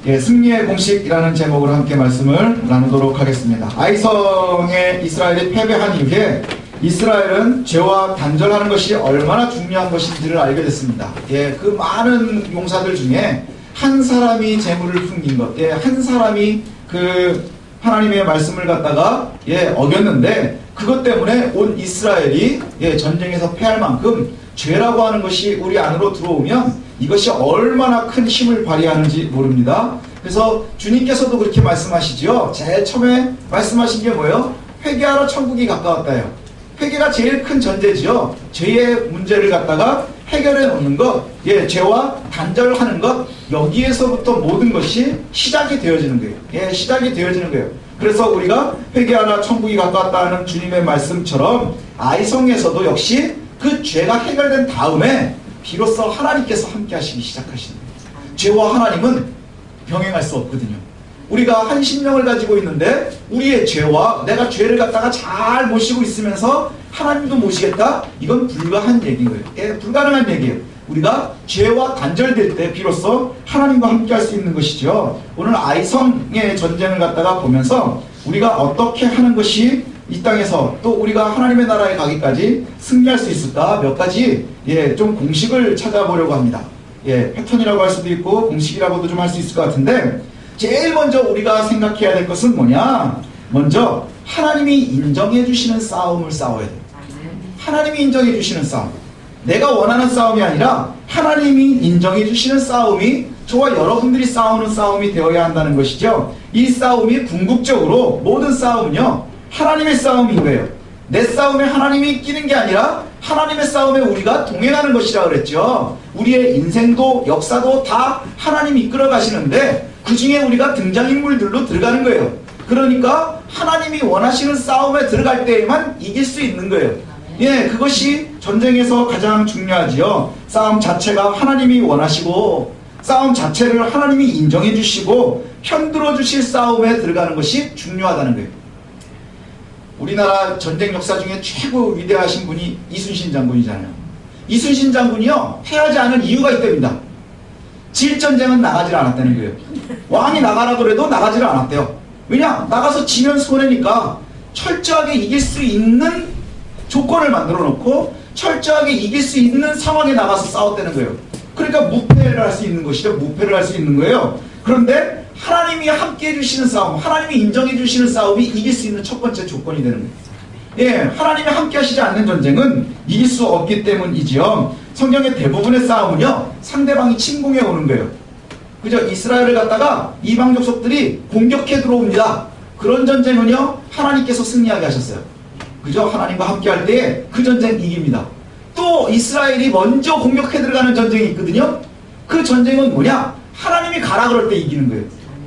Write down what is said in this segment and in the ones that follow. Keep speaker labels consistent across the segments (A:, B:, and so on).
A: 예, 승리의 공식이라는 제목으로 함께 말씀을 나누도록 하겠습니다. 아이성의 이스라엘이 패배한 이후에 이스라엘은 죄와 단절하는 것이 얼마나 중요한 것인지를 알게 됐습니다. 예, 그 많은 용사들 중에 한 사람이 재물을 숨긴 것, 예, 한 사람이 그 하나님의 말씀을 갖다가 어겼는데 그것 때문에 온 이스라엘이 전쟁에서 패할 만큼 죄라고 하는 것이 우리 안으로 들어오면 이것이 얼마나 큰 힘을 발휘하는지 모릅니다. 그래서 주님께서도 그렇게 말씀하시죠. 제일 처음에 말씀하신 게 뭐예요? 회개하러 천국이 가까웠다요. 회개가 제일 큰 전제지요. 죄의 문제를 갖다가 해결해 놓는 것, 죄와 단절하는 것, 여기에서부터 모든 것이 시작이 되어지는 거예요. 시작이 되어지는 거예요. 그래서 우리가 회개하라 천국이 가까웠다는 주님의 말씀처럼 아이성에서도 역시 그 죄가 해결된 다음에 비로소 하나님께서 함께 하시기 시작하시는 거예요. 죄와 하나님은 병행할 수 없거든요. 우리가 한 심령을 가지고 있는데 우리의 죄와 내가 죄를 갖다가 잘 모시고 있으면서 하나님도 모시겠다? 이건 불가한 얘기인 거예요. 불가능한 얘기예요. 우리가 죄와 단절될 때 비로소 하나님과 함께 할 수 있는 것이죠. 오늘 아이성의 전쟁을 갖다가 보면서 우리가 어떻게 하는 것이 이 땅에서 또 우리가 하나님의 나라에 가기까지 승리할 수 있을까? 몇 가지 좀 공식을 찾아보려고 합니다. 패턴이라고 할 수도 있고 공식이라고도 좀 할 수 있을 것 같은데 제일 먼저 우리가 생각해야 될 것은 뭐냐? 먼저 하나님이 인정해 주시는 싸움을 싸워야 돼요. 하나님이 인정해 주시는 싸움. 내가 원하는 싸움이 아니라 하나님이 인정해 주시는 싸움이 저와 여러분들이 싸우는 싸움이 되어야 한다는 것이죠. 이 싸움이 궁극적으로 모든 싸움은요 하나님의 싸움인 거예요. 내 싸움에 하나님이 끼는 게 아니라 하나님의 싸움에 우리가 동행하는 것이라 그랬죠. 우리의 인생도 역사도 다 하나님이 이끌어 가시는데 그 중에 우리가 등장인물들로 들어가는 거예요. 그러니까 하나님이 원하시는 싸움에 들어갈 때에만 이길 수 있는 거예요. 그것이 전쟁에서 가장 중요하지요. 싸움 자체가 하나님이 원하시고 싸움 자체를 하나님이 인정해 주시고 편들어 주실 싸움에 들어가는 것이 중요하다는 거예요. 우리나라 전쟁 역사 중에 최고 위대하신 분이 이순신 장군이잖아요. 이순신 장군이요 패하지 않은 이유가 있답니다. 질전쟁은 나가질 않았다는 거예요. 왕이 나가라 그래도 나가지를 않았대요. 왜냐? 나가서 지면 손해니까 철저하게 이길 수 있는 조건을 만들어 놓고 철저하게 이길 수 있는 상황에 나가서 싸웠다는 거예요. 그러니까 무패를 할 수 있는 것이죠. 무패를 할 수 있는 거예요. 그런데 하나님이 함께 해주시는 싸움, 하나님이 인정해 주시는 싸움이 이길 수 있는 첫 번째 조건이 되는 거예요. 하나님이 함께 하시지 않는 전쟁은 이길 수 없기 때문이지요. 성경의 대부분의 싸움은요 상대방이 침공해 오는 거예요. 그죠? 이스라엘을 갖다가 이방 족속들이 공격해 들어옵니다. 그런 전쟁은요 하나님께서 승리하게 하셨어요. 그죠? 하나님과 함께 할 때에 그 전쟁 이깁니다. 또 이스라엘이 먼저 공격해 들어가는 전쟁이 있거든요. 그 전쟁은 뭐냐? 하나님이 가라 그럴 때 이기는 거예요.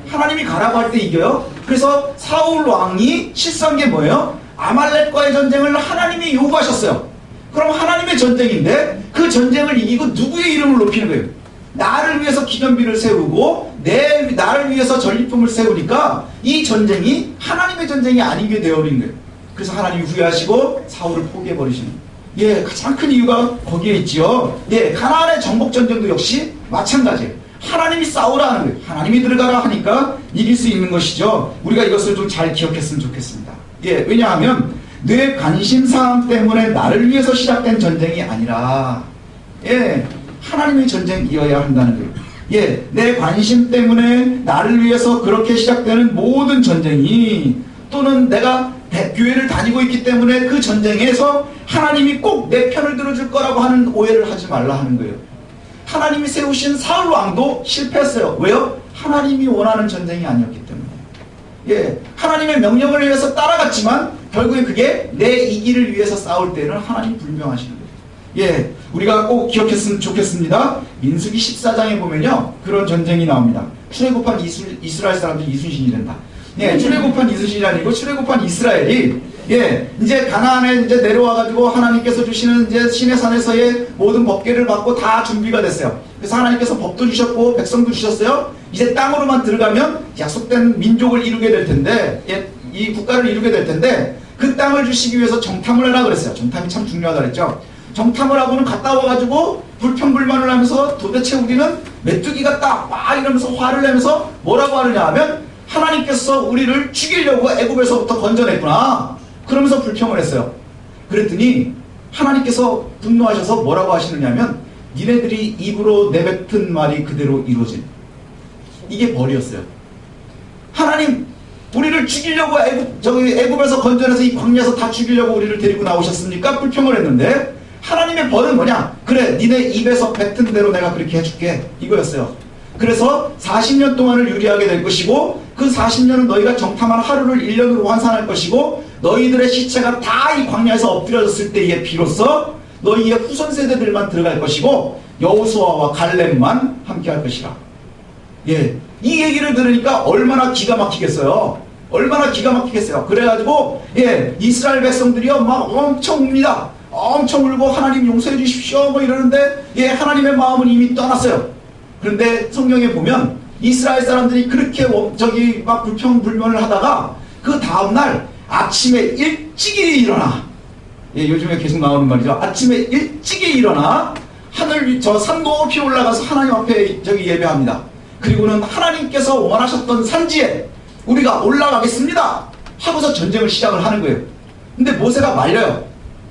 A: 하나님이 가라고 할 때 이겨요. 그래서 사울 왕이 실수한 게 뭐예요? 아말렉과의 전쟁을 하나님이 요구하셨어요. 그럼 하나님의 전쟁인데 그 전쟁을 이기고 누구의 이름을 높이는 거예요? 나를 위해서 기념비를 세우고 나를 위해서 전리품을 세우니까 이 전쟁이 하나님의 전쟁이 아닌 게 되어버린 거예요. 그래서 하나님이 후회하시고 사울을 포기해버리시는 거예요. 가장 큰 이유가 거기에 있지요. 가나안의 정복 전쟁도 역시 마찬가지예요. 하나님이 싸우라 하는 거예요. 하나님이 들어가라 하니까 이길 수 있는 것이죠. 우리가 이것을 좀 잘 기억했으면 좋겠습니다. 왜냐하면 내 관심사항 때문에 나를 위해서 시작된 전쟁이 아니라 하나님의 전쟁이어야 한다는 거예요. 내 관심 때문에 나를 위해서 그렇게 시작되는 모든 전쟁이 또는 내가 교회를 다니고 있기 때문에 그 전쟁에서 하나님이 꼭 내 편을 들어줄 거라고 하는 오해를 하지 말라 하는 거예요. 하나님이 세우신 사울 왕도 실패했어요. 왜요? 하나님이 원하는 전쟁이 아니었기 때문에. 하나님의 명령을 위해서 따라갔지만 결국에 그게 내 이기를 위해서 싸울 때는 하나님 불명하시는 거예요. 우리가 꼭 기억했으면 좋겠습니다. 민수기 14장에 보면요 그런 전쟁이 나옵니다. 출애굽한 이스라엘 사람들이 이순신이 된다. 출애굽한 이순신이 아니고 출애굽한 이스라엘이 이제 가나안에 이제 내려와가지고 하나님께서 주시는 이제 시내 산에서의 모든 법궤를 받고 다 준비가 됐어요. 그래서 하나님께서 법도 주셨고 백성도 주셨어요. 이제 땅으로만 들어가면 약속된 민족을 이루게 될 텐데 이 국가를 이루게 될 텐데 그 땅을 주시기 위해서 정탐을 하라 그랬어요. 정탐이 참 중요하다 그랬죠. 정탐을 하고는 갔다 와가지고 불평불만을 하면서 도대체 우리는 메뚜기가 딱 막 이러면서 화를 내면서 뭐라고 하느냐 하면 하나님께서 우리를 죽이려고 애굽에서부터 건져냈구나. 그러면서 불평을 했어요. 그랬더니 하나님께서 분노하셔서 뭐라고 하시느냐면 니네들이 입으로 내뱉은 말이 그대로 이루어진, 이게 벌이었어요. 하나님 우리를 죽이려고 애굽에서 건져내서 이 광야에서 다 죽이려고 우리를 데리고 나오셨습니까? 불평을 했는데 하나님의 벌은 뭐냐? 그래, 니네 입에서 뱉은 대로 내가 그렇게 해줄게, 이거였어요. 그래서 40년 동안을 유리하게 될 것이고 그 40년은 너희가 정탐한 하루를 1년으로 환산할 것이고 너희들의 시체가 다 이 광야에서 엎드려졌을 때에 비로소 너희의 후손 세대들만 들어갈 것이고 여호수아와 갈렙만 함께 할 것이라. 예, 이 얘기를 들으니까 얼마나 기가 막히겠어요. 얼마나 기가 막히겠어요. 그래가지고 예, 이스라엘 백성들이요 막 엄청 웁니다. 엄청 울고 하나님 용서해 주십시오 뭐 이러는데 예, 하나님의 마음은 이미 떠났어요. 그런데 성경에 보면 이스라엘 사람들이 그렇게 막 불평불만을 하다가 그 다음날 아침에 일찍이 일어나, 예, 요즘에 계속 나오는 말이죠. 아침에 일찍이 일어나 하늘 저 산 높이 올라가서 하나님 앞에 예배합니다. 그리고는 하나님께서 원하셨던 산지에 우리가 올라가겠습니다 하고서 전쟁을 시작을 하는 거예요. 근데 모세가 말려요.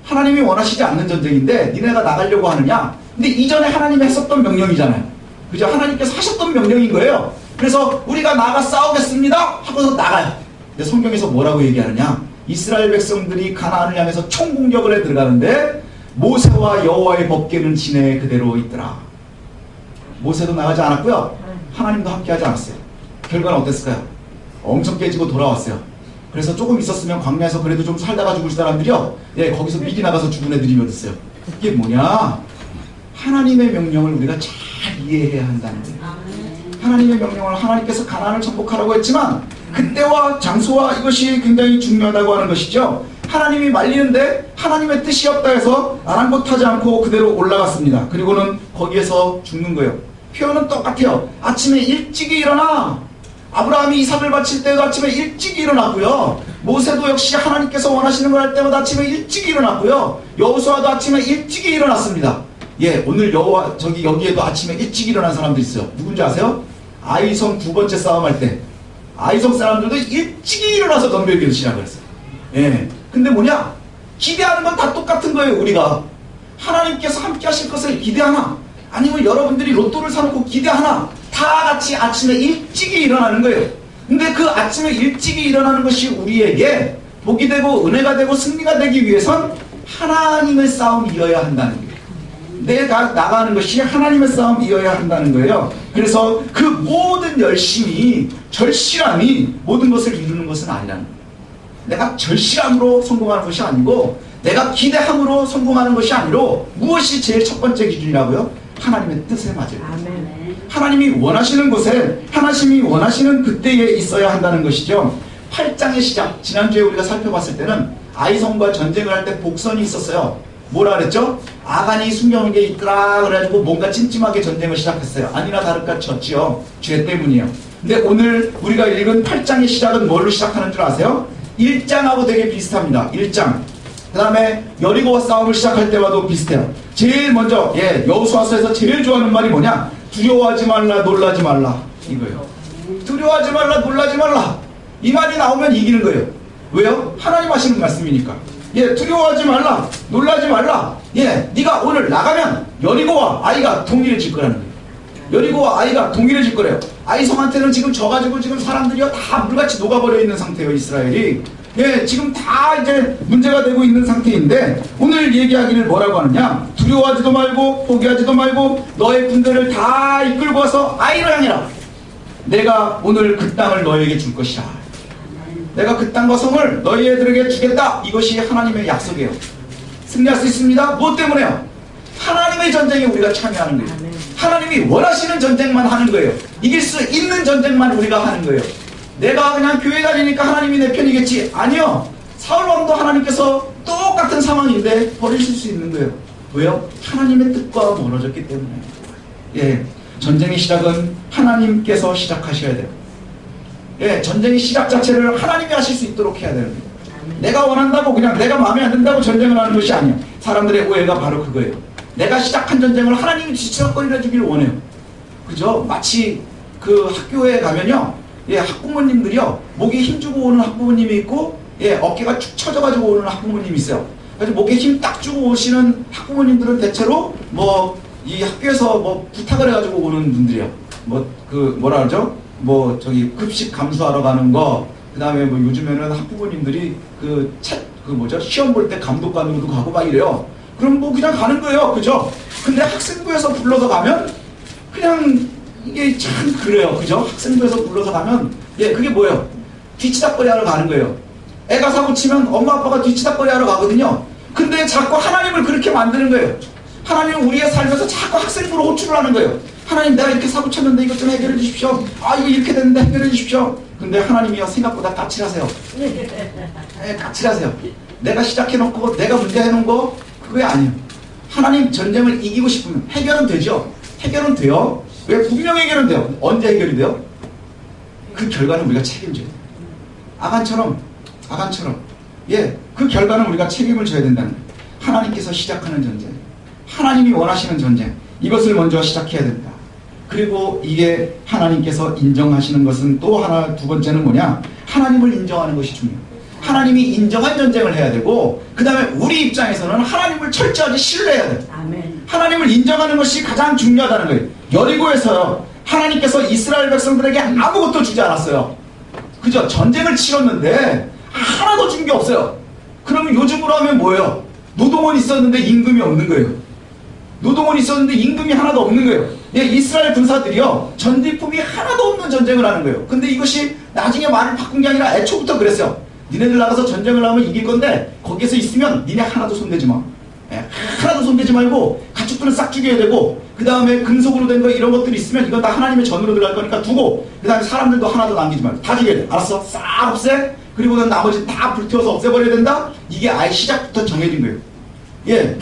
A: 하나님이 원하시지 않는 전쟁인데 니네가 나가려고 하느냐? 근데 이전에 하나님이 했었던 명령이잖아요. 그죠? 하나님께서 하셨던 명령인 거예요. 그래서 우리가 나가 싸우겠습니다 하고서 나가요. 근데 성경에서 뭐라고 얘기하느냐? 이스라엘 백성들이 가나안을 향해서 총공격을 해 들어가는데 모세와 여호와의 법궤는 진에 그대로 있더라. 모세도 나가지 않았고요. 하나님도 함께하지 않았어요. 결과는 어땠을까요? 엄청 깨지고 돌아왔어요. 그래서 조금 있었으면 광야에서 그래도 좀 살다가 죽을 사람들이요, 예, 거기서 미리 나가서 죽은 애들이 몇 있어요. 그게 뭐냐? 하나님의 명령을 우리가 잘 이해해야 한다는 거예요. 하나님의 명령을, 하나님께서 가나안을 정복하라고 했지만 그때와 장소와 이것이 굉장히 중요하다고 하는 것이죠. 하나님이 말리는데 하나님의 뜻이 없다 해서 아랑곳하지 않고 그대로 올라갔습니다. 그리고는 거기에서 죽는 거예요. 표현은 똑같아요. 아침에 일찍이 일어나. 아브라함이 이삭을 바칠 때도 아침에 일찍 일어났고요. 모세도 역시 하나님께서 원하시는 걸 할 때마다 아침에 일찍 일어났고요. 여호수아도 아침에 일찍 일어났습니다. 예, 오늘 여기에도 아침에 일찍 일어난 사람들 있어요. 누군지 아세요? 아이성 두 번째 싸움할 때 아이성 사람들도 일찍 일어나서 덤벼기를 시작을 했어요. 예, 근데 뭐냐? 기대하는 건 다 똑같은 거예요. 우리가 하나님께서 함께 하실 것을 기대하나, 아니면 여러분들이 로또를 사놓고 기대하나, 다 같이 아침에 일찍이 일어나는 거예요. 근데 그 아침에 일찍이 일어나는 것이 우리에게 복이 되고 은혜가 되고 승리가 되기 위해선 하나님의 싸움이어야 한다는 거예요. 내가 나가는 것이 하나님의 싸움이어야 한다는 거예요. 그래서 그 모든 열심이, 절실함이 모든 것을 이루는 것은 아니라는 거예요. 내가 절실함으로 성공하는 것이 아니고 내가 기대함으로 성공하는 것이 아니로 무엇이 제일 첫 번째 기준이라고요? 하나님의 뜻에 맞아요. 아멘. 하나님이 원하시는 곳에, 하나님이 원하시는 그때에 있어야 한다는 것이죠. 8장의 시작, 지난주에 우리가 살펴봤을 때는 아이성과 전쟁을 할 때 복선이 있었어요. 뭐라 그랬죠? 아간이 숨겨놓은 게 있더라 그래가지고 뭔가 찜찜하게 전쟁을 시작했어요. 아니나 다를까 졌지요. 죄 때문이에요. 근데 오늘 우리가 읽은 8장의 시작은 뭘로 시작하는 줄 아세요? 1장하고 되게 비슷합니다. 1장. 그 다음에 여리고와 싸움을 시작할 때와도 비슷해요. 제일 먼저 여호수아서에서 제일 좋아하는 말이 뭐냐? 두려워하지 말라, 놀라지 말라, 이거예요. 두려워하지 말라, 놀라지 말라, 이 말이 나오면 이기는 거예요. 왜요? 하나님 하시는 말씀이니까. 두려워하지 말라, 놀라지 말라. 네가 오늘 나가면 여리고와 아이가 동일해질 거라는 거예요. 여리고와 아이가 동일해질 거래요. 아이성한테는 지금 져가지고 지금 사람들이요 다 물같이 녹아버려 있는 상태예요. 이스라엘이. 지금 다 이제 문제가 되고 있는 상태인데 오늘 얘기하기를 뭐라고 하느냐? 두려워하지도 말고 포기하지도 말고 너의 군대를 다 이끌고 와서 아이로 향해라. 내가 오늘 그 땅을 너에게 줄 것이라. 내가 그 땅과 성을 너희들에게 주겠다. 이것이 하나님의 약속이에요. 승리할 수 있습니다. 무엇 때문에요? 하나님의 전쟁에 우리가 참여하는 거예요. 하나님이 원하시는 전쟁만 하는 거예요. 이길 수 있는 전쟁만 우리가 하는 거예요. 내가 그냥 교회 다니니까 하나님이 내 편이겠지. 아니요. 사울왕도 하나님께서 똑같은 상황인데 버리실 수 있는 거예요. 왜요? 하나님의 뜻과 멀어졌기 때문에. 전쟁의 시작은 하나님께서 시작하셔야 돼요. 전쟁의 시작 자체를 하나님이 하실 수 있도록 해야 되는 거예요. 내가 원한다고 그냥 내가 마음에 안 든다고 전쟁을 하는 것이 아니에요. 사람들의 오해가 바로 그거예요. 내가 시작한 전쟁을 하나님이 뒤처거리려 주길 원해요. 그죠? 마치 그 학교에 가면요, 예, 학부모님들이요, 목에 힘주고 오는 학부모님이 있고, 예, 어깨가 축 처져가지고 오는 학부모님이 있어요. 그래서 목에 힘 딱 주고 오시는 학부모님들은 대체로 뭐 이 학교에서 뭐 부탁을 해가지고 오는 분들이에요. 뭐 그 뭐라 그러죠? 뭐 저기 급식 감수하러 가는 거, 그 다음에 뭐 요즘에는 학부모님들이 그 뭐죠? 시험 볼 때 감독관으로도 가고 막 이래요. 그럼 뭐 그냥 가는 거예요. 그죠? 근데 학생부에서 불러서 가면 그냥 이게 참 그래요. 그죠? 학생부에서 불러서 가면, 예, 그게 뭐예요? 뒤치다꺼리 하러 가는 거예요. 애가 사고 치면 엄마 아빠가 뒤치다꺼리 하러 가거든요. 근데 자꾸 하나님을 그렇게 만드는 거예요. 하나님은 우리의 삶에서 자꾸 학생부로 호출을 하는 거예요. 하나님, 내가 이렇게 사고 쳤는데 이것 좀 해결해 주십시오. 아, 이거 이렇게 됐는데 해결해 주십시오. 근데 하나님이요, 생각보다 까칠하세요. 예, 까칠하세요. 내가 시작해놓고 내가 문제 해놓은 거 그게 아니에요. 하나님 전쟁을 이기고 싶으면 해결은 되죠. 해결은 돼요. 왜? 분명 해결은 돼요. 언제 해결이 돼요? 그 결과는 우리가 책임져야 돼요. 아간처럼 예, 그 결과는 우리가 책임을 져야 된다는 거예요. 하나님께서 시작하는 전쟁, 하나님이 원하시는 전쟁, 이것을 먼저 시작해야 된다. 그리고 이게 하나님께서 인정하시는 것은 또 하나, 두 번째는 뭐냐? 하나님을 인정하는 것이 중요해요. 하나님이 인정한 전쟁을 해야 되고, 그 다음에 우리 입장에서는 하나님을 철저하게 신뢰해야 돼요.
B: 아멘.
A: 하나님을 인정하는 것이 가장 중요하다는 거예요. 여리고에서요, 하나님께서 이스라엘 백성들에게 아무것도 주지 않았어요. 그죠? 전쟁을 치렀는데 하나도 준 게 없어요. 그러면 요즘으로 하면 뭐예요? 노동원 있었는데 임금이 없는 거예요. 노동원 있었는데 임금이 하나도 없는 거예요. 예, 이스라엘 군사들이요, 전리품이 하나도 없는 전쟁을 하는 거예요. 근데 이것이 나중에 말을 바꾼 게 아니라 애초부터 그랬어요. 니네들 나가서 전쟁을 하면 이길 건데 거기에서 있으면 니네 하나도 손대지 마. 예, 하나도 손대지 말고 가축들은 싹 죽여야 되고, 그 다음에 금속으로 된 거 이런 것들이 있으면 이건 다 하나님의 전으로 들어갈 거니까 두고, 그 다음에 사람들도 하나도 남기지 말고 다 죽여야 돼. 알았어? 싹 없애. 그리고는 나머지 다 불태워서 없애버려야 된다. 이게 아예 시작부터 정해진 거예요. 예,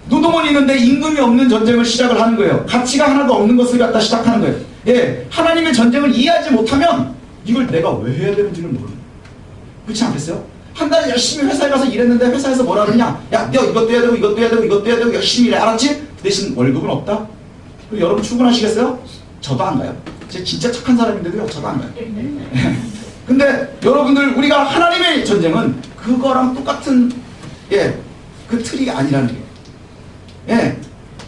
A: 노동원이 있는데 임금이 없는 전쟁을 시작을 하는 거예요. 가치가 하나도 없는 것을 갖다 시작하는 거예요. 예, 하나님의 전쟁을 이해하지 못하면 이걸 내가 왜 해야 되는지는 모르는 거예요. 그렇지 않겠어요? 한 달에 열심히 회사에 가서 일했는데 회사에서 뭐라 그러냐? 야, 너 이것도 해야 되고 이것도 해야 되고 이것도 해야 되고 열심히 일해. 알았지? 그 대신 월급은 없다? 그럼 여러분 출근하시겠어요? 저도 안 가요. 제가 진짜 착한 사람인데도요, 저도 안 가요. 근데 여러분들, 우리가 하나님의 전쟁은 그거랑 똑같은, 예, 그 틀이 아니라는 게. 예,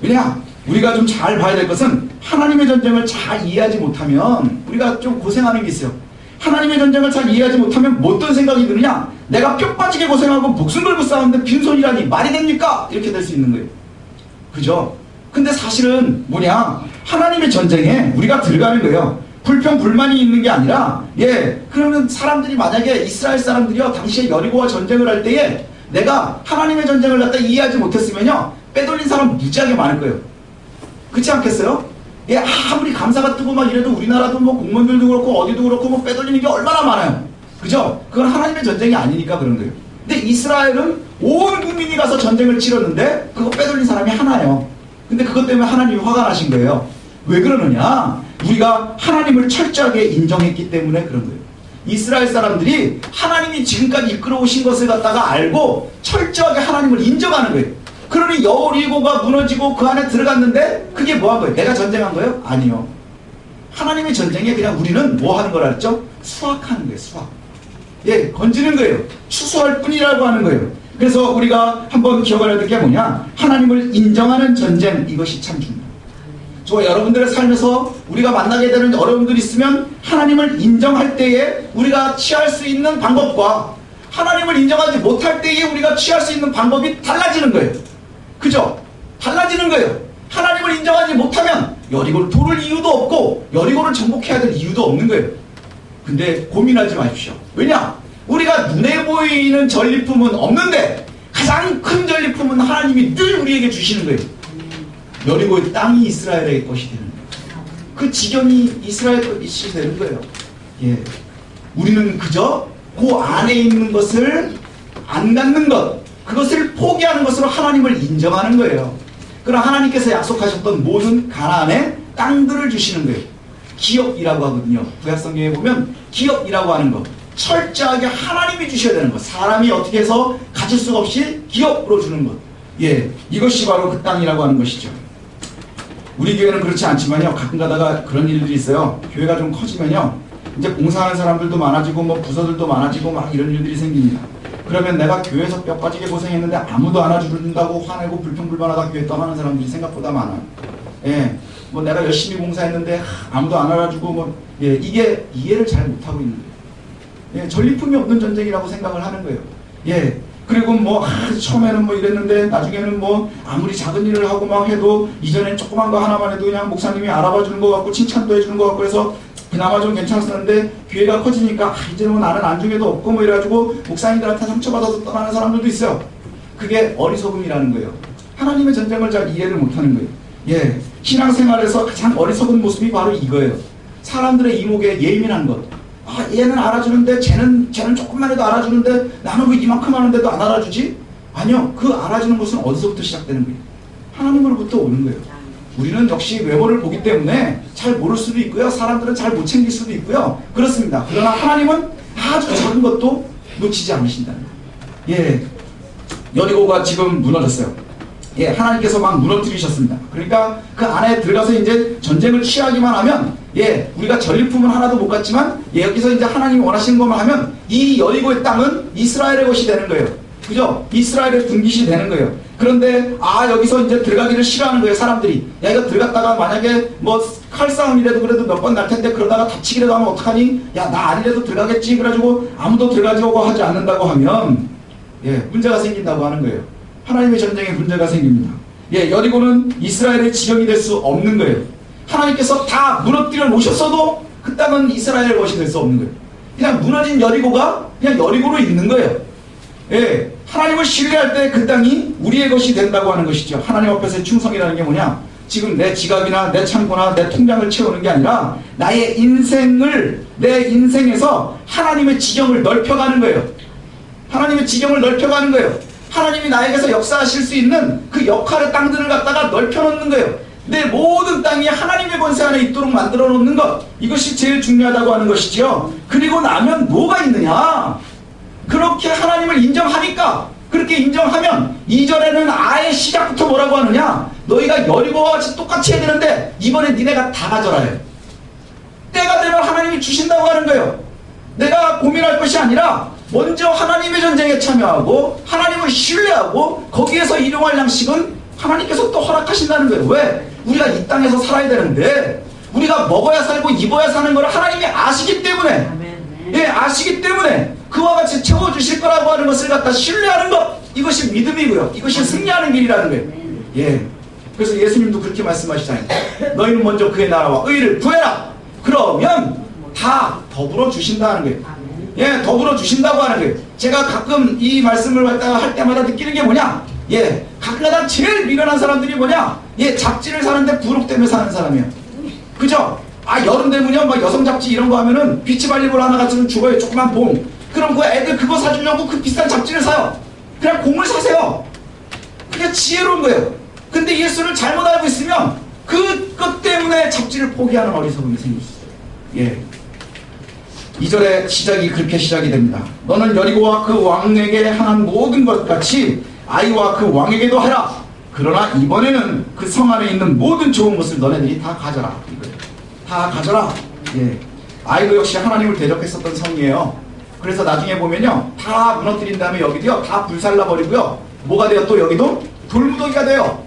A: 왜냐? 우리가 좀 잘 봐야 될 것은 하나님의 전쟁을 잘 이해하지 못하면 우리가 좀 고생하는 게 있어요. 하나님의 전쟁을 잘 이해하지 못하면 뭐 어떤 생각이 드느냐? 내가 뼈 빠지게 고생하고 목숨 걸고 싸우는데 빈손이라니 말이 됩니까? 이렇게 될 수 있는 거예요. 그죠? 근데 사실은 뭐냐? 하나님의 전쟁에 우리가 들어가는 거예요. 불평, 불만이 있는 게 아니라, 예, 그러면 사람들이 만약에 이스라엘 사람들이요, 당시에 여리고와 전쟁을 할 때에 내가 하나님의 전쟁을 갖다 이해하지 못했으면요, 빼돌린 사람 무지하게 많을 거예요. 그렇지 않겠어요? 예, 아무리 감사가 뜨고 막 이래도 우리나라도 뭐 공무원들도 그렇고 어디도 그렇고 뭐 빼돌리는 게 얼마나 많아요. 그죠? 그건 하나님의 전쟁이 아니니까 그런 거예요. 근데 이스라엘은 온 국민이 가서 전쟁을 치렀는데 그거 빼돌린 사람이 하나예요. 근데 그것 때문에 하나님이 화가 나신 거예요. 왜 그러느냐? 우리가 하나님을 철저하게 인정했기 때문에 그런 거예요. 이스라엘 사람들이 하나님이 지금까지 이끌어오신 것을 갖다가 알고 철저하게 하나님을 인정하는 거예요. 그러니 여리고가 무너지고 그 안에 들어갔는데 그게 뭐 한 거예요? 내가 전쟁한 거예요? 아니요. 하나님의 전쟁에 그냥 우리는 뭐 하는 거라 했죠? 수확하는 거예요. 수확. 예, 건지는 거예요. 추수할 뿐이라고 하는 거예요. 그래서 우리가 한번 기억해야 될 게 뭐냐? 하나님을 인정하는 전쟁, 이것이 참 중요해요. 저 여러분들의 삶에서 우리가 만나게 되는 어려움들이 있으면 하나님을 인정할 때에 우리가 취할 수 있는 방법과 하나님을 인정하지 못할 때에 우리가 취할 수 있는 방법이 달라지는 거예요. 그죠? 달라지는 거예요. 하나님을 인정하지 못하면 여리고를 도를 이유도 없고 여리고를 정복해야 될 이유도 없는 거예요. 근데 고민하지 마십시오. 왜냐? 우리가 눈에 보이는 전리품은 없는데 가장 큰 전리품은 하나님이 늘 우리에게 주시는 거예요. 여리고의 땅이 이스라엘의 것이 되는 거예요. 그 지경이 이스라엘 것이 되는 거예요. 예, 우리는 그저 그 안에 있는 것을 안 갖는 것, 그것을 포기하는 것으로 하나님을 인정하는 거예요. 그러나 하나님께서 약속하셨던 모든 가나안의 땅들을 주시는 거예요. 기업이라고 하거든요. 구약성경에 보면 기업이라고 하는 것, 철저하게 하나님이 주셔야 되는 것, 사람이 어떻게 해서 가질 수가 없이 기업으로 주는 것, 예, 이것이 바로 그 땅이라고 하는 것이죠. 우리 교회는 그렇지 않지만요. 가끔 가다가 그런 일들이 있어요. 교회가 좀 커지면요. 이제 공사하는 사람들도 많아지고 뭐 부서들도 많아지고 막 이런 일들이 생깁니다. 그러면 내가 교회에서 뼈 빠지게 고생했는데 아무도 안아주는다고 화내고 불평불만하다 교회 떠나는 사람들이 생각보다 많아요. 예, 뭐 내가 열심히 공사했는데 아무도 안 알아주고 뭐 예, 이게 이해를 잘 못하고 있는 거예요. 예, 전리품이 없는 전쟁이라고 생각을 하는 거예요. 예, 그리고 뭐 처음에는 뭐 이랬는데 나중에는 뭐 아무리 작은 일을 하고 막 해도 이전엔 조그만 거 하나만 해도 그냥 목사님이 알아봐 주는 것 같고 칭찬도 해주는 것 같고 해서 그나마 좀 괜찮았었는데 교회가 커지니까 이제는 뭐 나는 안중에도 없고 뭐 이래가지고 목사님들한테 상처받아서 떠나는 사람들도 있어요. 그게 어리석음이라는 거예요. 하나님의 전쟁을 잘 이해를 못하는 거예요. 예, 신앙생활에서 가장 어리석은 모습이 바로 이거예요. 사람들의 이목에 예민한 것. 아, 얘는 알아주는데 쟤는 조금만 해도 알아주는데 나는 왜 이만큼 하는데도 안 알아주지? 아니요, 그 알아주는 것은 어디서부터 시작되는 거예요? 하나님으로부터 오는 거예요. 우리는 역시 외모를 보기 때문에 잘 모를 수도 있고요. 사람들은 잘 못 챙길 수도 있고요. 그렇습니다. 그러나 하나님은 아주 작은 것도 놓치지 않으신다는 거예요. 예, 여리고가 지금 무너졌어요. 예, 하나님께서 막 무너뜨리셨습니다. 그러니까 그 안에 들어가서 이제 전쟁을 취하기만 하면 예, 우리가 전리품은 하나도 못 갔지만 예, 여기서 이제 하나님이 원하시는 것만 하면 이 여리고의 땅은 이스라엘의 것이 되는 거예요. 그죠? 이스라엘의 분깃이 되는 거예요. 그런데 여기서 이제 들어가기를 싫어하는 거예요. 사람들이. 야, 이거 들어갔다가 만약에 뭐 칼싸움이라도 그래도 몇 번 날 텐데 그러다가 다치기라도 하면 어떡하니? 야, 나 아니라도 들어가겠지. 그래가지고 아무도 들어가려고 하지 않는다고 하면 예, 문제가 생긴다고 하는 거예요. 하나님의 전쟁에 문제가 생깁니다. 예, 여리고는 이스라엘의 지형이 될 수 없는 거예요. 하나님께서 다 무너뜨려 놓으셨어도 그 땅은 이스라엘의 것이 될 수 없는 거예요. 그냥 무너진 여리고가 그냥 여리고로 있는 거예요. 예, 하나님을 신뢰할 때 그 땅이 우리의 것이 된다고 하는 것이죠. 하나님 앞에서의 충성이라는 게 뭐냐? 지금 내 지갑이나 내 창고나 내 통장을 채우는 게 아니라 나의 인생을 내 인생에서 하나님의 지경을 넓혀가는 거예요. 하나님의 지경을 넓혀가는 거예요. 하나님이 나에게서 역사하실 수 있는 그 역할의 땅들을 갖다가 넓혀놓는 거예요. 내 모든 땅이 하나님의 권세 안에 있도록 만들어 놓는 것, 이것이 제일 중요하다고 하는 것이죠. 그리고 나면 뭐가 있느냐? 그렇게 하나님을 인정하니까, 그렇게 인정하면 2절에는 아예 시작부터 뭐라고 하느냐? 너희가 여리고와 같이 똑같이 해야 되는데 이번에 니네가 다 가져라 해요. 때가 되면 하나님이 주신다고 하는 거예요. 내가 고민할 것이 아니라 먼저 하나님의 전쟁에 참여하고 하나님을 신뢰하고 거기에서 일용할 양식은 하나님께서 또 허락하신다는 거예요. 왜? 우리가 이 땅에서 살아야 되는데 우리가 먹어야 살고 입어야 사는 걸 하나님이 아시기 때문에 예, 아시기 때문에 그와 같이 채워주실 거라고 하는 것을 갖다 신뢰하는 것, 이것이 믿음이고요. 이것이 승리하는 길이라는 거예요. 예. 그래서 예수님도 그렇게 말씀하시잖아요. 너희는 먼저 그의 나라와 의를 구해라. 그러면 다 더불어 주신다는 거예요. 예, 더불어 주신다고 하는 거예요. 제가 가끔 이 말씀을 할 때마다 느끼는 게 뭐냐? 예, 가끔가다 제일 미련한 사람들이 뭐냐? 예, 잡지를 사는데 부록 때문에 사는 사람이에요. 그죠? 여름 되면요, 막 여성 잡지 이런 거 하면은 비치발리볼 하나 같으면 죽어요. 조그만 봉. 그럼 그 애들 그거 사주려고 그 비싼 잡지를 사요. 그냥 공을 사세요. 그게 지혜로운 거예요. 근데 예수를 잘못 알고 있으면 그것 때문에 잡지를 포기하는 어리석음이 생길 수 있어요. 예. 2절의 시작이 그렇게 시작이 됩니다. 너는 여리고와 그 왕에게 향한 모든 것 같이 아이와 그 왕에게도 하라. 그러나 이번에는 그 성 안에 있는 모든 좋은 것을 너네들이 다 가져라. 이거예요. 다 가져라. 예. 아이도 역시 하나님을 대적했었던 성이에요. 그래서 나중에 보면요, 다 무너뜨린 다음에 여기도요, 다 불살라 버리고요. 뭐가 돼요? 또 여기도 돌무더기가 돼요.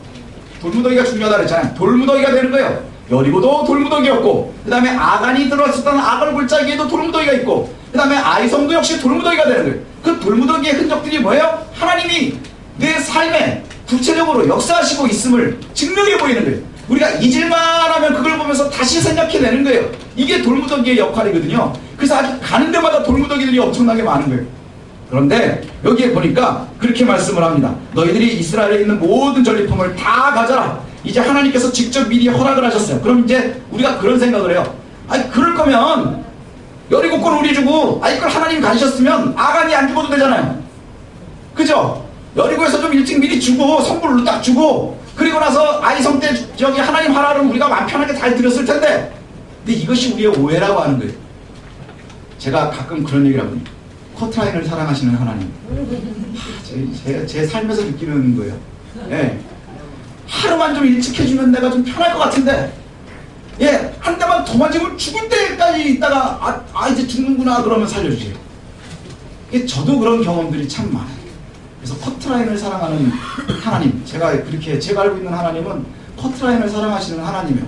A: 돌무더기가 중요하다 그랬잖아요. 돌무더기가 되는 거예요. 여리고도 돌무더기였고, 그 다음에 아간이 들어왔었던 아간 골짜기에도 돌무더기가 있고, 그 다음에 아이성도 역시 돌무더기가 되는 거예요. 그 돌무더기의 흔적들이 뭐예요? 하나님이 내 삶에 구체적으로 역사하시고 있음을 증명해 보이는 거예요. 우리가 잊을만 하면 그걸 보면서 다시 생각해내는 거예요. 이게 돌무더기의 역할이거든요. 그래서 아주 가는 데마다 돌무더기들이 엄청나게 많은 거예요. 그런데 여기에 보니까 그렇게 말씀을 합니다. 너희들이 이스라엘에 있는 모든 전리품을 다 가져라. 이제 하나님께서 직접 미리 허락을 하셨어요. 그럼 이제 우리가 그런 생각을 해요. 그럴 거면 여리고 걸 우리 주고 이걸 하나님이 가지셨으면 아간이 안 죽어도 되잖아요. 그죠? 여리고에서 좀 일찍 미리 주고 선물로 딱 주고 그리고 나서 아이성 때 저기 하나님 하라를 우리가 마음 편하게 잘 드렸을 텐데. 근데 이것이 우리의 오해라고 하는 거예요. 제가 가끔 그런 얘기를 하거든요. 커트라인을 사랑하시는 하나님. 제 삶에서 느끼는 거예요. 예. 하루만 좀 일찍 해주면 내가 좀 편할 것 같은데, 예, 한 대만 더 맞으면 죽을 때까지 있다가 이제 죽는구나 그러면 살려주세요. 저도 그런 경험들이 참 많아요. 그래서 커트라인을 사랑하는 하나님, 제가 알고 있는 하나님은 커트라인을 사랑하시는 하나님이에요.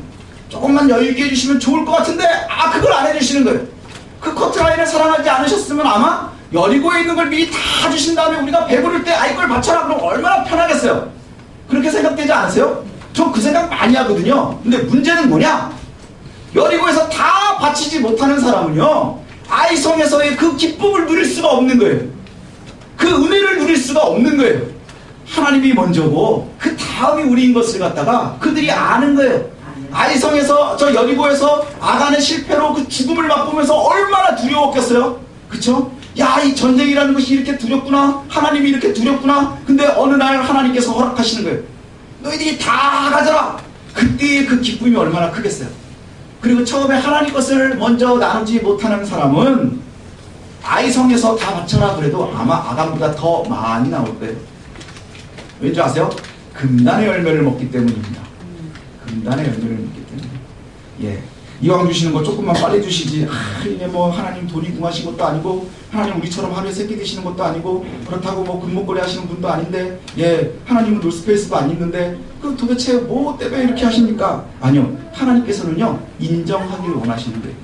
A: 조금만 여유있게 해주시면 좋을 것 같은데 그걸 안 해주시는 거예요. 그 커트라인을 사랑하지 않으셨으면 아마 여리고에 있는 걸 미리 다 주신 다음에 우리가 배부를 때 이걸 바쳐라 그럼 얼마나 편하겠어요. 그렇게 생각되지 않으세요? 저 그 생각 많이 하거든요. 근데 문제는 뭐냐? 여리고에서 다 바치지 못하는 사람은요, 아이성에서의 그 기쁨을 누릴 수가 없는 거예요. 그 은혜를 누릴 수가 없는 거예요. 하나님이 먼저고 그 다음이 우리인 것을 갖다가 그들이 아는 거예요. 아이성에서, 저 여리고에서 아간의 실패로 그 죽음을 맛보면서 얼마나 두려웠겠어요? 그쵸? 야, 이 전쟁이라는 것이 이렇게 두렵구나. 하나님이 이렇게 두렵구나. 근데 어느 날 하나님께서 허락하시는 거예요. 너희들이 다 가져라. 그때의 그 기쁨이 얼마나 크겠어요. 그리고 처음에 하나님 것을 먼저 나누지 못하는 사람은 아이성에서 다 바쳐라 그래도 아마 아간보다 더 많이 나올 거예요. 왠지 아세요? 금단의 열매를 먹기 때문입니다. 금단의 열매를 먹기 때문에. 예. 이왕 주시는 거 조금만 빨리 주시지. 이게 뭐 하나님 돈이 궁하신 것도 아니고, 하나님 우리처럼 하루에 3끼 드시는 것도 아니고, 그렇다고 뭐 금목걸이 하시는 분도 아닌데, 예, 하나님은 놀스페이스도 안 입는데, 그 도대체 뭐 때문에 이렇게 하십니까? 아니요. 하나님께서는요, 인정하기를 원하시는 거예요.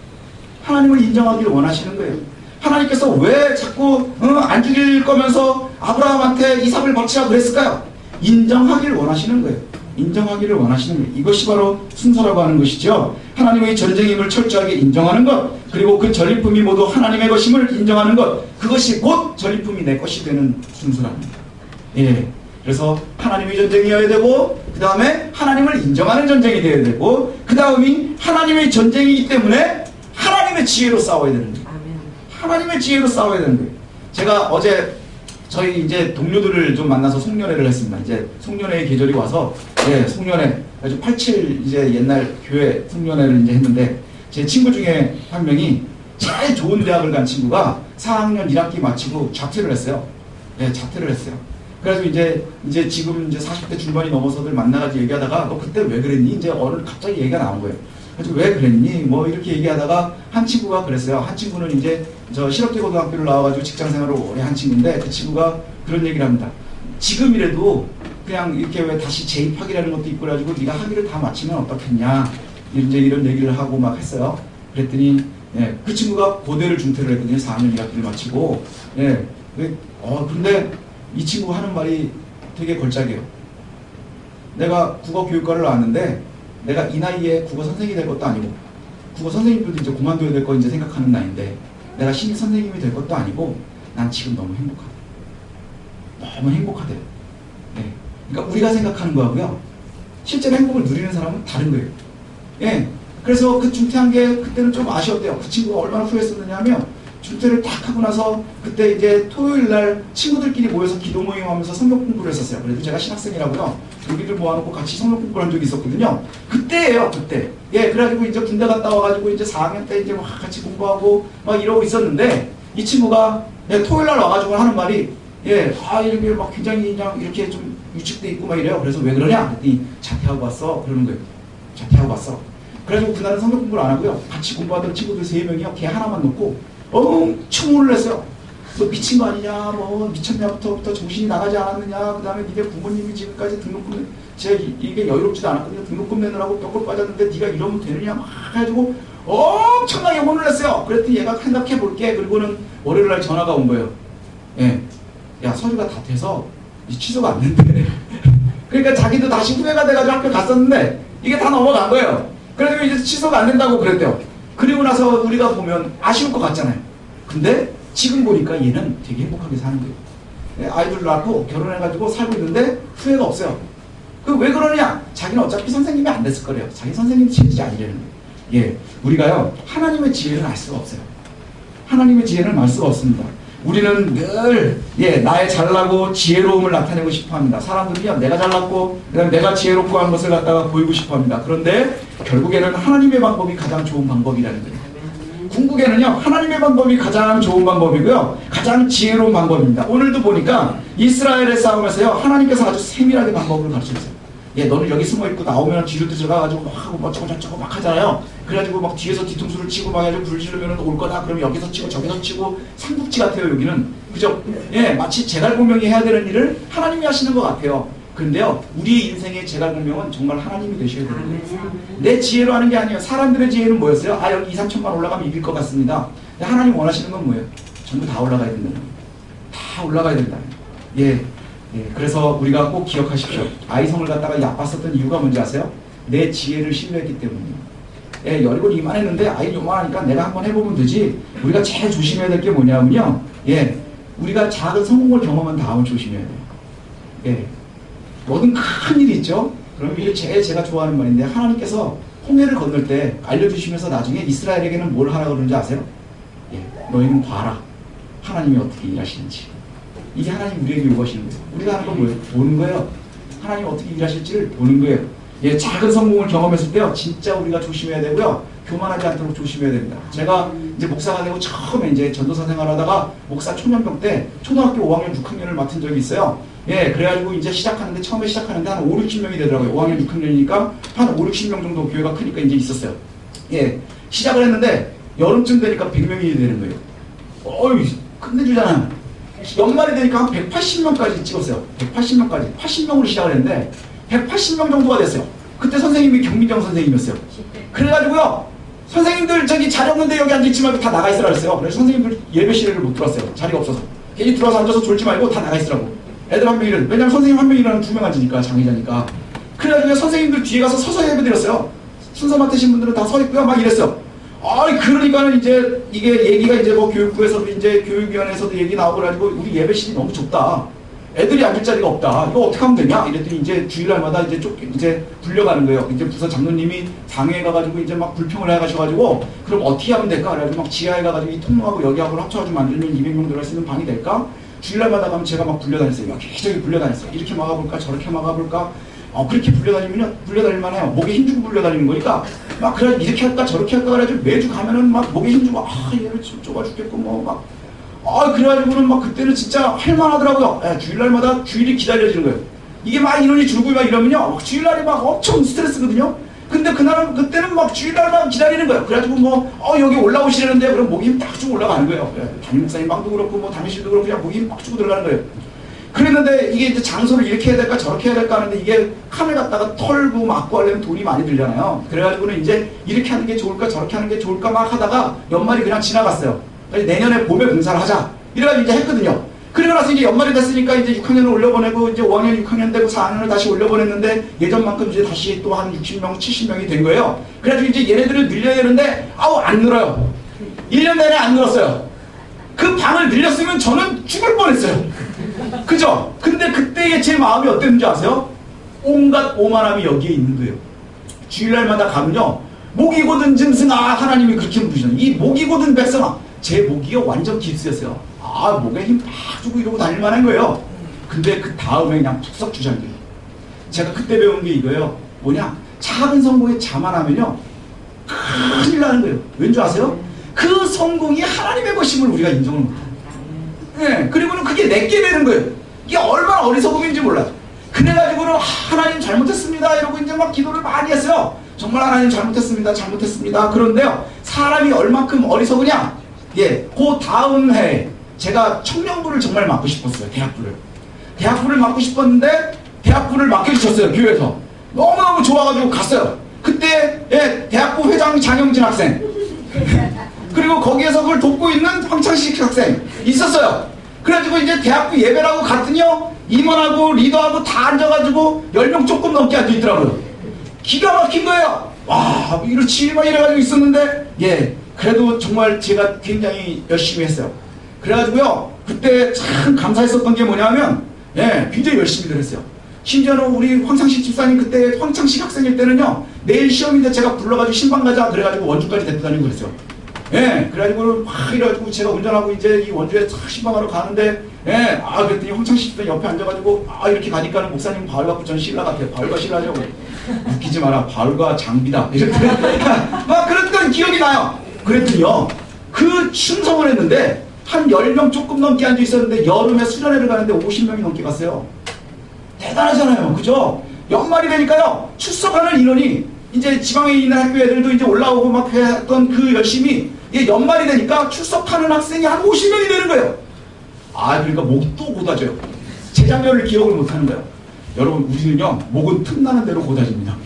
A: 하나님을 인정하기를 원하시는 거예요. 하나님께서 왜 자꾸 안 죽일 거면서 아브라함한테 이삭을 바치라 그랬을까요? 인정하기를 원하시는 거예요. 인정하기를 원하시는 거예요. 이것이 바로 순서라고 하는 것이죠. 하나님의 전쟁임을 철저하게 인정하는 것, 그리고 그 전리품이 모두 하나님의 것임을 인정하는 것, 그것이 곧 전리품이 내 것이 되는 순서랍니다. 예. 그래서 하나님의 전쟁이어야 되고, 그 다음에 하나님을 인정하는 전쟁이 되어야 되고, 그 다음이 하나님의 전쟁이기 때문에 하나님의 지혜로 싸워야 되는 거예요. 하나님의 지혜로 싸워야 되는 거예요. 제가 어제 저희 이제 동료들을 좀 만나서 송년회를 했습니다. 이제 송년회의 계절이 와서, 예, 송년회, 아주 87 이제 옛날 교회 송년회를 이제 했는데, 제 친구 중에 한 명이 제일 좋은 대학을 간 친구가 4학년 1학기 마치고 자퇴를 했어요. 예, 자퇴를 했어요. 그래가지고 이제 지금 이제 40대 중반이 넘어서들 만나가지고 얘기하다가 너 그때 왜 그랬니? 이제 어느 갑자기 얘기가 나온 거예요. 그래서 왜 그랬니? 뭐 이렇게 얘기하다가 한 친구가 그랬어요. 한 친구는 이제 저 실업계 고등학교를 나와가지고 직장 생활을 오래 한 친구인데, 그 친구가 그런 얘기를 합니다. 지금이라도 그냥 이렇게 왜 다시 재입학이라는 것도 있고 그래가지고 네가 학위를 다 마치면 어떻겠냐, 이제 이런 얘기를 하고 막 했어요. 그랬더니 예, 그 친구가 고대를 중퇴를 했거든요. 4학년 1학기를 마치고. 예, 근데 이 친구가 하는 말이 되게 걸작이에요. 내가 국어교육과를 나왔는데 내가 이 나이에 국어 선생님이 될 것도 아니고, 국어 선생님들도 이제 그만둬야 될 거 이제 생각하는 나이인데, 내가 신입 선생님이 될 것도 아니고, 난 지금 너무 행복하다. 너무 행복하대요. 예. 그러니까 우리가 생각하는 거하고요, 실제로 행복을 누리는 사람은 다른 거예요. 예. 그래서 그 중퇴한 게 그때는 좀 아쉬웠대요. 그 친구가 얼마나 후회했었느냐 하면, 중퇴를 딱 하고 나서 그때 이제 토요일 날 친구들끼리 모여서 기도 모임 하면서 성경 공부를 했었어요. 그래도 제가 신학생이라고요, 여기들 모아놓고 같이 성경 공부를 한 적이 있었거든요. 그때예요, 그때. 예, 그래가지고 이제 군대 갔다 와가지고 이제 4학년 때 이제 막 같이 공부하고 막 이러고 있었는데, 이 친구가 예, 토요일 날 와가지고 하는 말이, 예, 이렇게 막 굉장히 그냥 이렇게 좀 위축돼 있고 막 이래요. 그래서 왜 그러냐? 그랬더니 자퇴하고 왔어. 그러는 거예요. 자퇴하고 왔어. 그래가지고 그날은 성경 공부를 안 하고요, 같이 공부하던 친구들 3명이요, 걔 하나만 놓고 엄청 혼을 냈어요. 너 미친 거 아니냐, 뭐 미쳤냐부터 정신이 나가지 않았느냐, 그 다음에 니네 부모님이 지금까지 등록금, 이게 여유롭지도 않았거든요. 등록금 내느라고 뼈골 빠졌는데 네가 이러면 되느냐 막 해가지고 엄청나게 혼을 냈어요. 그랬더니 얘가 생각해 볼게. 그리고는 월요일 날 전화가 온 거예요. 예, 야, 서류가 다 돼서 취소가 안 된대. 그러니까 자기도 다시 후회가 돼가지고 학교 갔었는데 이게 다 넘어간 거예요. 그래서 이제 취소가 안 된다고 그랬대요. 그리고 나서 우리가 보면 아쉬울 것 같잖아요. 근데 지금 보니까 얘는 되게 행복하게 사는 거예요. 예, 아이들 낳고 결혼해가지고 살고 있는데 후회가 없어요. 그 왜 그러냐? 자기는 어차피 선생님이 안 됐을 거래요. 자기 선생님이 진짜 아니라는 거예요. 예, 우리가요, 하나님의 지혜를 알 수가 없어요. 하나님의 지혜는 알 수가 없습니다. 우리는 늘 나의 잘나고 지혜로움을 나타내고 싶어합니다. 사람들이요, 내가 잘났고 그다음에 내가 지혜롭고 한 것을 갖다가 보이고 싶어합니다. 그런데 결국에는 하나님의 방법이 가장 좋은 방법이라는 거예요. 궁극에는요, 하나님의 방법이 가장 좋은 방법이고요, 가장 지혜로운 방법입니다. 오늘도 보니까 이스라엘의 싸움에서요, 하나님께서 아주 세밀하게 방법을 가르쳐주세요. 예, 너는 여기 숨어있고 나오면 뒤로 들어가가지고 막 하고 뭐 저거 막 하잖아요. 그래가지고 막 뒤에서 뒤통수를 치고 막 해가지고 불 지르면 올 거다. 그럼 여기서 치고 저기서 치고 삼국지 같아요, 여기는. 그죠? 예, 마치 제갈공명이 해야 되는 일을 하나님이 하시는 것 같아요. 그런데요, 우리의 인생의 제갈공명은 정말 하나님이 되셔야 돼요. 내 지혜로 하는 게 아니에요. 사람들의 지혜는 뭐였어요? 아, 여기 2, 3천만 올라가면 이길 것 같습니다. 하나님 원하시는 건 뭐예요? 전부 다 올라가야 된다. 다 올라가야 된다. 예. 예, 그래서 우리가 꼭 기억하십시오. 아이성을 갖다가 얕봤었던 이유가 뭔지 아세요? 내 지혜를 신뢰했기 때문이에요. 예, 여리고는 이만했는데 아이 요만하니까 내가 한번 해보면 되지. 우리가 제일 조심해야 될 게 뭐냐면요. 예, 우리가 작은 성공을 경험한 다음을 조심해야 돼요. 예, 모든 큰 일이 있죠. 그럼 이게 제가 좋아하는 말인데 하나님께서 홍해를 건널 때 알려주시면서 나중에 이스라엘에게는 뭘 하라고 그러는지 아세요? 예, 너희는 봐라. 하나님이 어떻게 일하시는지. 이게 하나님 우리에게 요구하시는 거예요. 우리가 하는 건 뭐예요? 보는 거예요. 하나님 어떻게 일하실지를 보는 거예요. 예, 작은 성공을 경험했을 때요, 진짜 우리가 조심해야 되고요, 교만하지 않도록 조심해야 됩니다. 제가 이제 목사가 되고 처음에 이제 전도사 생활하다가 목사 초년병 때 초등학교 5학년 6학년을 맡은 적이 있어요. 예, 그래가지고 이제 처음에 시작하는데 한 5, 60명이 되더라고요. 5학년 6학년이니까 한 5, 60명 정도 교회가 크니까 이제 있었어요. 예, 시작을 했는데 여름쯤 되니까 100명이 되는 거예요. 어이, 끝내주잖아. 연말이 되니까 한 180명까지 찍었어요. 180명까지. 80명으로 시작을 했는데 180명 정도가 됐어요. 그때 선생님이 경민정 선생님이었어요. 그래가지고요, 선생님들 저기 자리 없는데 여기 앉아있지 말고 다 나가 있으라 그랬어요. 그래서 선생님들 예배실을 못 들어왔어요. 자리가 없어서. 괜히 들어와서 앉아서 졸지 말고 다 나가 있으라고. 애들 한 명이라도. 왜냐면 선생님 한 명이라는 2명 앉으니까, 장의자니까. 그래가지고 선생님들 뒤에 가서 서서 예배 드렸어요. 순서 맡으신 분들은 다 서 있고요. 막 이랬어요. 그러니까는 이제 이게 얘기가 이제 뭐 교육부에서도 이제 교육위원회에서도 얘기 나오고 그래가지고 우리 예배실이 너무 좁다. 애들이 앉을 자리가 없다. 이거 어떻게 하면 되냐? 이랬더니 이제 주일날마다 이제 불려가는 거예요. 이제 부서 장로님이 장애에 가가지고 이제 막 불평을 해가지고 그럼 어떻게 하면 될까? 그래가지고 막 지하에 가가지고 이 통로하고 여기하고 합쳐가지고 만들면 200명 들어갈 수 있는 방이 될까? 주일날마다 가면 제가 막 불려다녔어요. 여기저기 불려다녔어요. 이렇게 막아볼까? 저렇게 막아볼까? 그렇게 불려다닐만 해요. 목에 힘주고 불려다니는 거니까, 막, 그래, 이렇게 할까, 저렇게 할까, 그래가지고 매주 가면은 막 목에 힘주고, 얘를 좁아 죽겠고, 그래가지고는 막 그때는 진짜 할만하더라고요. 예, 주일날마다 주일이 기다려지는 거예요. 이게 막 인원이 줄고 막 이러면요, 막 주일날이 막 엄청 스트레스거든요? 근데 그때는 막 주일날만 기다리는 거예요. 그래가지고 여기 올라오시려는데, 그럼 목에 힘 딱 주고 올라가는 거예요. 예, 담임 목사님 방도 그렇고, 담임실도 그렇고, 그냥 목에 힘 딱 주고 들어가는 거예요. 그랬는데 이게 이제 장소를 이렇게 해야 될까 저렇게 해야 될까 하는데 이게 칸을 갖다가 털고 막고 하려면 돈이 많이 들잖아요. 그래가지고는 이제 이렇게 하는 게 좋을까 저렇게 하는 게 좋을까 막 하다가 연말이 그냥 지나갔어요. 내년에 봄에 공사를 하자. 이래가지고 이제 했거든요. 그러고 나서 이제 연말이 됐으니까 이제 6학년을 올려보내고 이제 5학년 6학년 되고 4학년을 다시 올려보냈는데 예전만큼 이제 다시 또 한 60명 70명이 된 거예요. 그래가지고 이제 얘네들을 늘려야 되는데 안 늘어요. 1년 내내 안 늘었어요. 그 방을 늘렸으면 저는 죽을 뻔했어요. 그죠? 근데 그때의 제 마음이 어땠는지 아세요? 온갖 오만함이 여기에 있는 거예요. 주일날마다 가면요, 목이 고든 짐승아, 하나님이 그렇게 부르시는, 이 목이 고든 백성아, 제 목이요 완전 깁스였어요. 목에 힘 팍 주고 이러고 다닐 만한 거예요. 근데 그 다음에 그냥 푹석 주장돼요. 제가 그때 배운 게 이거예요. 뭐냐? 작은 성공에 자만하면요 큰일 나는 거예요. 왠지 아세요? 그 성공이 하나님의 것임을 우리가 인정을 못해요. 네, 그리고는 그게 내게 되는 거예요. 이게 얼마나 어리석음인지 몰라요. 그래가지고는 하나님 잘못했습니다 이러고 이제 막 기도를 많이 했어요. 정말 하나님 잘못했습니다. 그런데요, 사람이 얼만큼 어리석으냐? 예, 그 다음 해에 제가 청년부를 정말 맡고 싶었어요. 대학부를 맡고 싶었는데 대학부를 맡겨주셨어요. 교회에서 너무너무 좋아가지고 갔어요. 그때 예, 대학부 회장 장영진 학생 그리고 거기에서 그걸 돕고 있는 황창식 학생 있었어요. 그래가지고 이제 대학부 예배라고 갔더니요, 임원하고 리더하고 다 앉아가지고 10명 조금 넘게 앉아있더라고요. 기가 막힌 거예요. 이렇지 막 이래가지고 있었는데, 예, 그래도 정말 제가 굉장히 열심히 했어요. 그래가지고요, 그때 참 감사했었던 게 뭐냐면, 예, 굉장히 열심히 했어요. 심지어는 우리 황창식 집사님 그때 황창식 학생일 때는요, 내일 시험인데 제가 불러가지고 신방 가자 그래가지고 원주까지 데리고 다니고 그랬어요. 예, 그래가지고 이래가지고 제가 운전하고 이제 이 원주에 신방하러 가는데, 예, 그랬더니 황창식 집사님 옆에 앉아가지고 이렇게 가니까는 목사님 바울 갖고 전 신라 같아요. 바울과 신라냐고. 웃기지 마라. 바울과 장비다. 이렇게 막 그랬던 기억이 나요. 그랬더니요, 그 충성을 했는데 한 10명 조금 넘게 앉아 있었는데 여름에 수련회를 가는데 50명이 넘게 갔어요. 대단하잖아요. 그죠? 연말이 되니까요, 출석하는 인원이 이제 지방에 있는 학교 애들도 이제 올라오고 막 했던 그 열심히, 이게 연말이 되니까 출석하는 학생이 한 50명이 되는 거예요. 아, 그러니까 목이 또 고다져요. 재작년을 기억을 못 하는 거예요. 여러분, 우리는요, 목은 틈나는 대로 고다집니다.